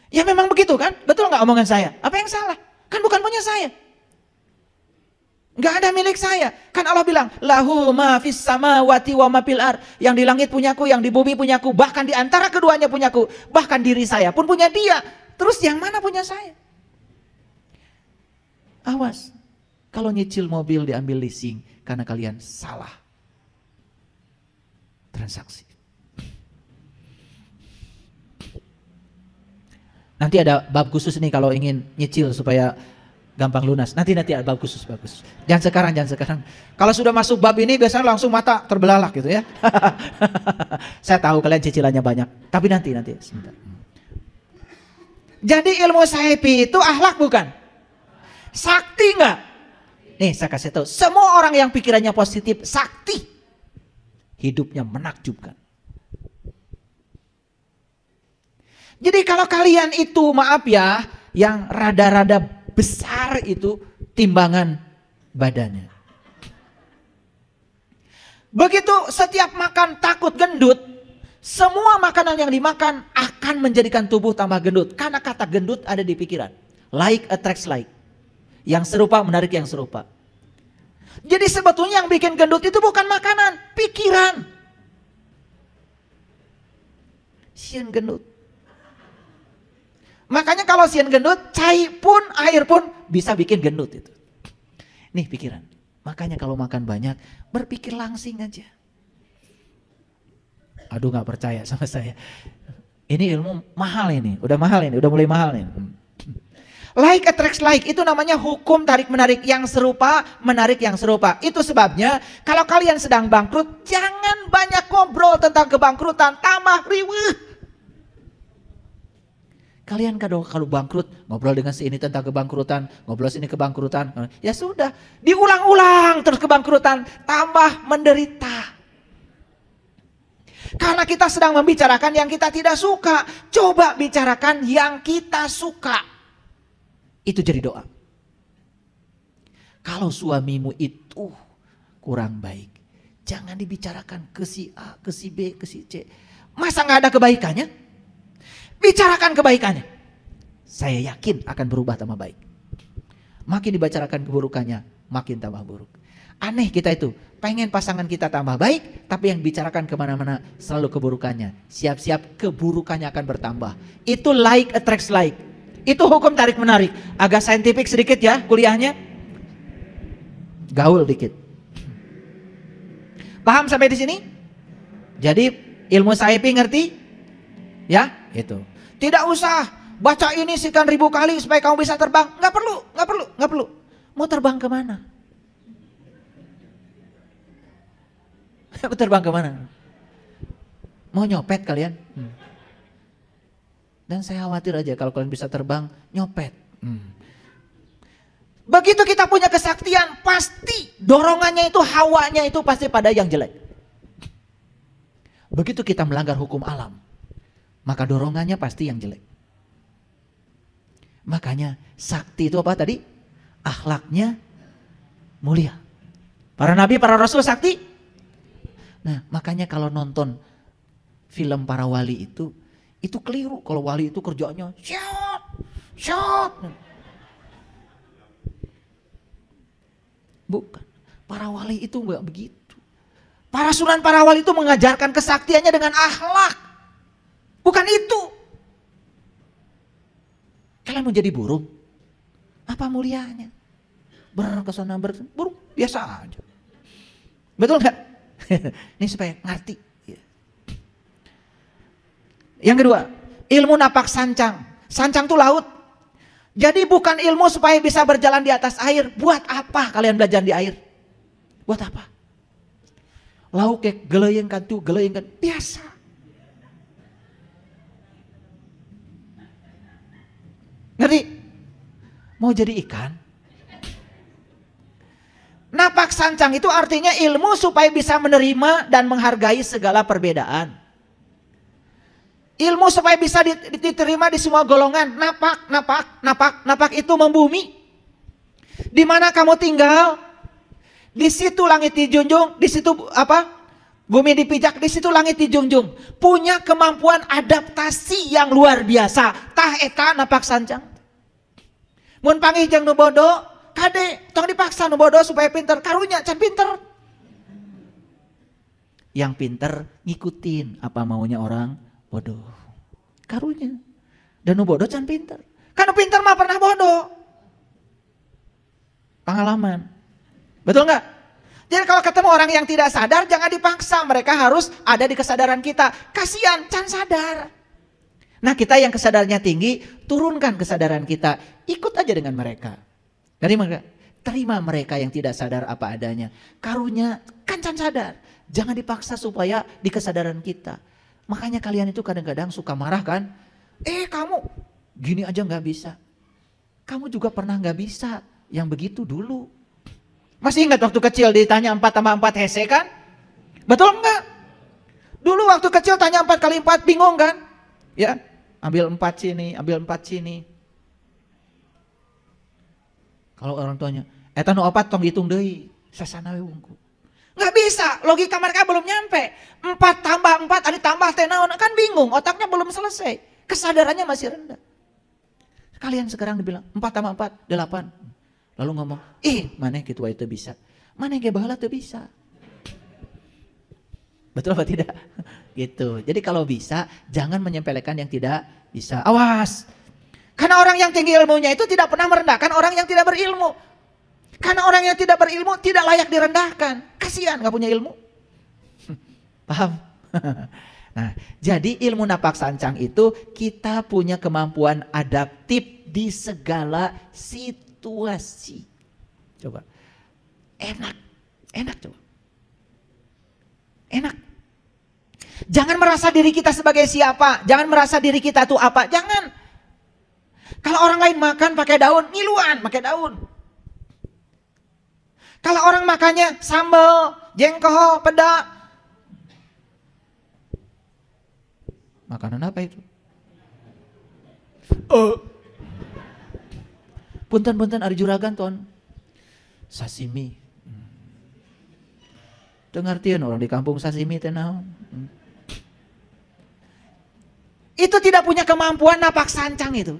Ya memang begitu kan? Betul nggak omongan saya? Apa yang salah? Kan bukan punya saya. Nggak ada milik saya. Kan Allah bilang, lahu ma fis samawati wa ma fil ard. Yang di langit punyaku, yang di bumi punyaku, bahkan di antara keduanya punyaku, bahkan diri saya pun punya dia. Terus yang mana punya saya? Awas. Kalau nyicil mobil diambil leasing karena kalian salah transaksi. Nanti ada bab khusus nih kalau ingin nyicil supaya gampang lunas. Nanti ada bab khusus, bab khusus. Jangan sekarang. Kalau sudah masuk bab ini biasanya langsung mata terbelalak gitu ya. Saya tahu kalian cicilannya banyak, tapi nanti sebentar. Jadi ilmu sahibi itu akhlak bukan? Sakti enggak? Nih saya kasih tahu, semua orang yang pikirannya positif sakti. Hidupnya menakjubkan. Jadi kalau kalian itu maaf ya, yang rada-rada besar itu timbangan badannya. Begitu setiap makan takut gendut, semua makanan yang dimakan akan menjadikan tubuh tambah gendut. Karena kata gendut ada di pikiran. Like attracts like. Yang serupa menarik yang serupa. Jadi sebetulnya yang bikin gendut itu bukan makanan, pikiran. Sian gendut. Makanya kalau sian gendut, cai pun, air pun bisa bikin gendut itu. Nih pikiran. Makanya kalau makan banyak, berpikir langsing aja. Aduh gak percaya sama saya. Ini ilmu mahal ini, udah mulai mahal nih. Like attracts like, itu namanya hukum tarik-menarik. Yang serupa, menarik yang serupa. Itu sebabnya kalau kalian sedang bangkrut, jangan banyak ngobrol tentang kebangkrutan, tambah riweuh. Kalian kalau bangkrut, ngobrol dengan si ini tentang kebangkrutan, ngobrol sini kebangkrutan. Ya sudah, diulang-ulang terus kebangkrutan, tambah menderita. Karena kita sedang membicarakan yang kita tidak suka. Coba bicarakan yang kita suka. Itu jadi doa. Kalau suamimu itu kurang baik, jangan dibicarakan ke si A, ke si B, ke si C. Masa nggak ada kebaikannya? Bicarakan kebaikannya. Saya yakin akan berubah tambah baik. Makin dibicarakan keburukannya, makin tambah buruk. Aneh kita itu, pengen pasangan kita tambah baik, tapi yang bicarakan kemana-mana selalu keburukannya. Siap-siap keburukannya akan bertambah. Itu like attracts like. Itu hukum tarik menarik. Agak saintifik sedikit ya kuliahnya. Gaul dikit. Paham sampai di sini? Jadi ilmu Saipi ngerti? Ya, itu. Tidak usah baca ini sekian ribu kali supaya kamu bisa terbang. Nggak perlu. Mau terbang kemana? Terbang kemana? Mau nyopet kalian? Dan saya khawatir aja kalau kalian bisa terbang, nyopet. Begitu kita punya kesaktian, pasti dorongannya itu, hawanya itu pasti pada yang jelek. Begitu kita melanggar hukum alam, maka dorongannya pasti yang jelek. Makanya sakti itu apa tadi? Akhlaknya mulia. Para nabi, para rasul sakti. Nah, makanya kalau nonton film para wali itu keliru. Kalau wali itu kerjanya shot. Bukan. Para wali itu enggak begitu. Para sunan, para wali itu mengajarkan kesaktiannya dengan akhlak. Bukan itu. Kalian mau jadi burung? Apa mulianya? Berkesana burung biasa aja. Betul enggak? Ini supaya ngerti. Yang kedua, ilmu napak sancang. Sancang itu laut. Jadi bukan ilmu supaya bisa berjalan di atas air. Buat apa kalian belajar di air? Buat apa? Lauk kayak geleyengkan biasa. Ngerti? Mau jadi ikan? Napak sancang itu artinya ilmu supaya bisa menerima dan menghargai segala perbedaan. Ilmu supaya bisa diterima di semua golongan. Napak itu membumi. Di mana kamu tinggal, di situ langit dijunjung, di situ bumi dipijak, di situ langit dijunjung. Punya kemampuan adaptasi yang luar biasa. Tah eta napak sancang. Mun panggih jeung nu bodoh, kade, tong dipaksa nu bodoh supaya pinter, karunya can pinter. Yang pinter ngikutin apa maunya orang bodoh. Karunya. Dan nu bodoh can pinter. Kan nu pinter mah pernah bodoh. Pengalaman. Betul nggak? Jadi kalau ketemu orang yang tidak sadar, jangan dipaksa. Mereka harus ada di kesadaran kita. Kasihan, can sadar. Nah, kita yang kesadarannya tinggi, turunkan kesadaran kita. Ikut aja dengan mereka. Terima mereka yang tidak sadar apa adanya. Karunya kan can sadar. Jangan dipaksa supaya di kesadaran kita. Makanya kalian itu kadang-kadang suka marah kan. Kamu gini aja gak bisa. Kamu juga pernah gak bisa yang begitu dulu. Masih ingat waktu kecil ditanya 4 tambah 4 hese kan? Betul enggak? Dulu waktu kecil tanya 4 kali 4 bingung kan? Ya, ambil 4 sini, ambil 4 sini. Kalau orang tuanya, eta nu opat tong dihitung deui, sasana we wungkul. Enggak bisa, logika mereka belum nyampe. 4 tambah 4 ada tambah teh naon, kan bingung, otaknya belum selesai. Kesadarannya masih rendah. Kalian sekarang dibilang 4 tambah 4, 8. Lalu ngomong, maneh kitu wae teu bisa. Maneh ge baheula teu bisa. Betul apa tidak? Gitu. Jadi kalau bisa, jangan menyepelekan yang tidak bisa. Awas. Karena orang yang tinggi ilmunya itu tidak pernah merendahkan orang yang tidak berilmu. Karena orang yang tidak berilmu tidak layak direndahkan. Kasihan gak punya ilmu. Paham? Nah, jadi ilmu napak sancang itu kita punya kemampuan adaptif di segala situasi. Coba. Enak coba. Enak. Jangan merasa diri kita sebagai siapa. Jangan merasa diri kita tuh apa. Jangan. Kalau orang lain makan pakai daun, ngiluan pakai daun. Kalau orang makannya sambal, jengkol, peda. Makanan apa itu? Punten-punten ari juragan ton. Sashimi. Dengartiin orang di kampung sashimi teh naon. Itu tidak punya kemampuan napak sancang itu.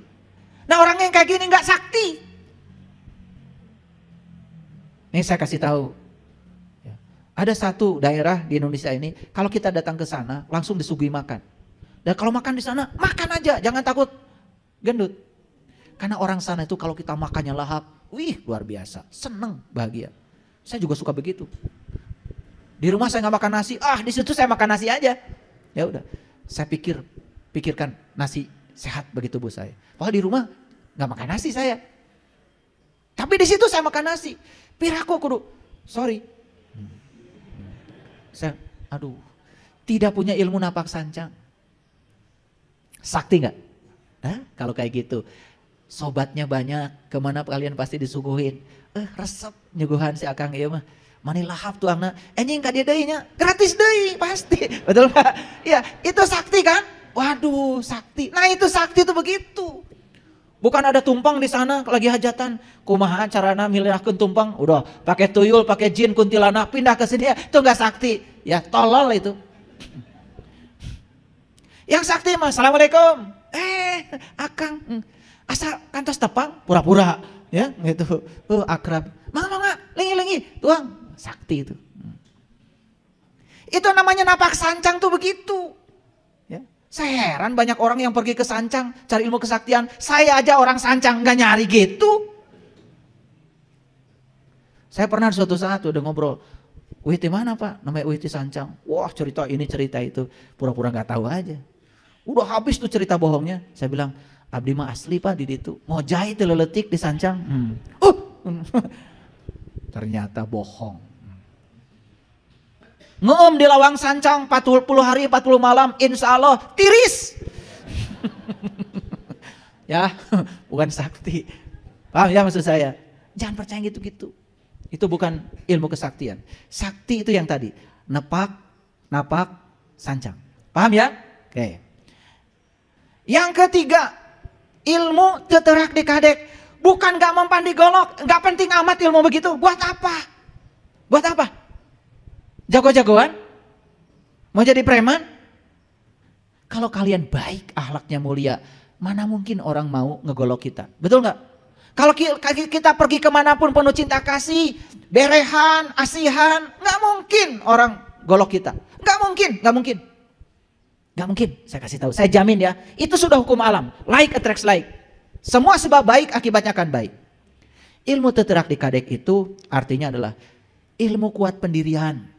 Nah orang yang kayak gini nggak sakti. Ini saya kasih tahu. Ada satu daerah di Indonesia ini, kalau kita datang ke sana langsung disuguhi makan. Dan kalau makan di sana makan aja, jangan takut gendut. Karena orang sana itu kalau kita makannya lahap, wih luar biasa, seneng, bahagia. Saya juga suka begitu. Di rumah saya nggak makan nasi, di situ saya makan nasi aja. Ya udah, saya pikirkan nasi sehat bagi tubuh saya. Padahal di rumah nggak makan nasi saya. Tapi di situ saya makan nasi. Piraku kudu, sorry. Saya, tidak punya ilmu napak sancang. Sakti nggak? Kalau kayak gitu, sobatnya banyak, kemana kalian pasti disuguhin. Resep nyuguhan si akang iya mah. Mani lahap tuh angna, anjing ka dia deui nya, gratis deui pasti. Betul Pak? Iya, itu sakti kan? Waduh, sakti. Nah, itu sakti itu begitu. Bukan ada tumpang di sana lagi hajatan. Kumaha carana milihkeun tumpang? Udah pakai tuyul, pakai jin, kuntilanak pindah ke sini ya. Itu enggak sakti. Ya tolol itu. Yang sakti mah assalamualaikum. Akang. Asa kantos tepang pura-pura ya gitu. Akrab. Mangga, lingi-lingi, tuang. Sakti itu. Itu namanya napak sancang tuh begitu. Ya. Saya heran banyak orang yang pergi ke sancang cari ilmu kesaktian. Saya aja orang sancang nggak nyari gitu. Saya pernah suatu saat udah ngobrol. Wih di mana Pak? Namanya Wih di sancang. Wah cerita ini cerita itu. Pura-pura nggak tahu aja. Udah habis tuh cerita bohongnya. Saya bilang abdi mah asli Pak di situ. Mau jahit leletik di sancang. Ternyata bohong. Ngeum di lawang sancang 40 hari 40 malam insya Allah tiris. Ya bukan sakti. Paham ya maksud saya? Jangan percaya gitu-gitu. Itu bukan ilmu kesaktian. Sakti itu yang tadi. Napak, sancang. Paham ya? Oke. Yang ketiga, ilmu teterak dikadek. Bukan gak mempan digolok. Gak penting amat ilmu begitu. Buat apa? Buat apa? Jago-jagoan? Mau jadi preman? Kalau kalian baik, akhlaknya mulia, mana mungkin orang mau ngegolok kita? Betul nggak? Kalau kita pergi kemanapun penuh cinta kasih, berehan, asihan, nggak mungkin orang golok kita. Nggak mungkin, nggak mungkin. Nggak mungkin, saya kasih tahu. Saya jamin ya, itu sudah hukum alam. Like attracts like. Semua sebab baik akibatnya akan baik. Ilmu teterak dikadek itu artinya adalah ilmu kuat pendirian.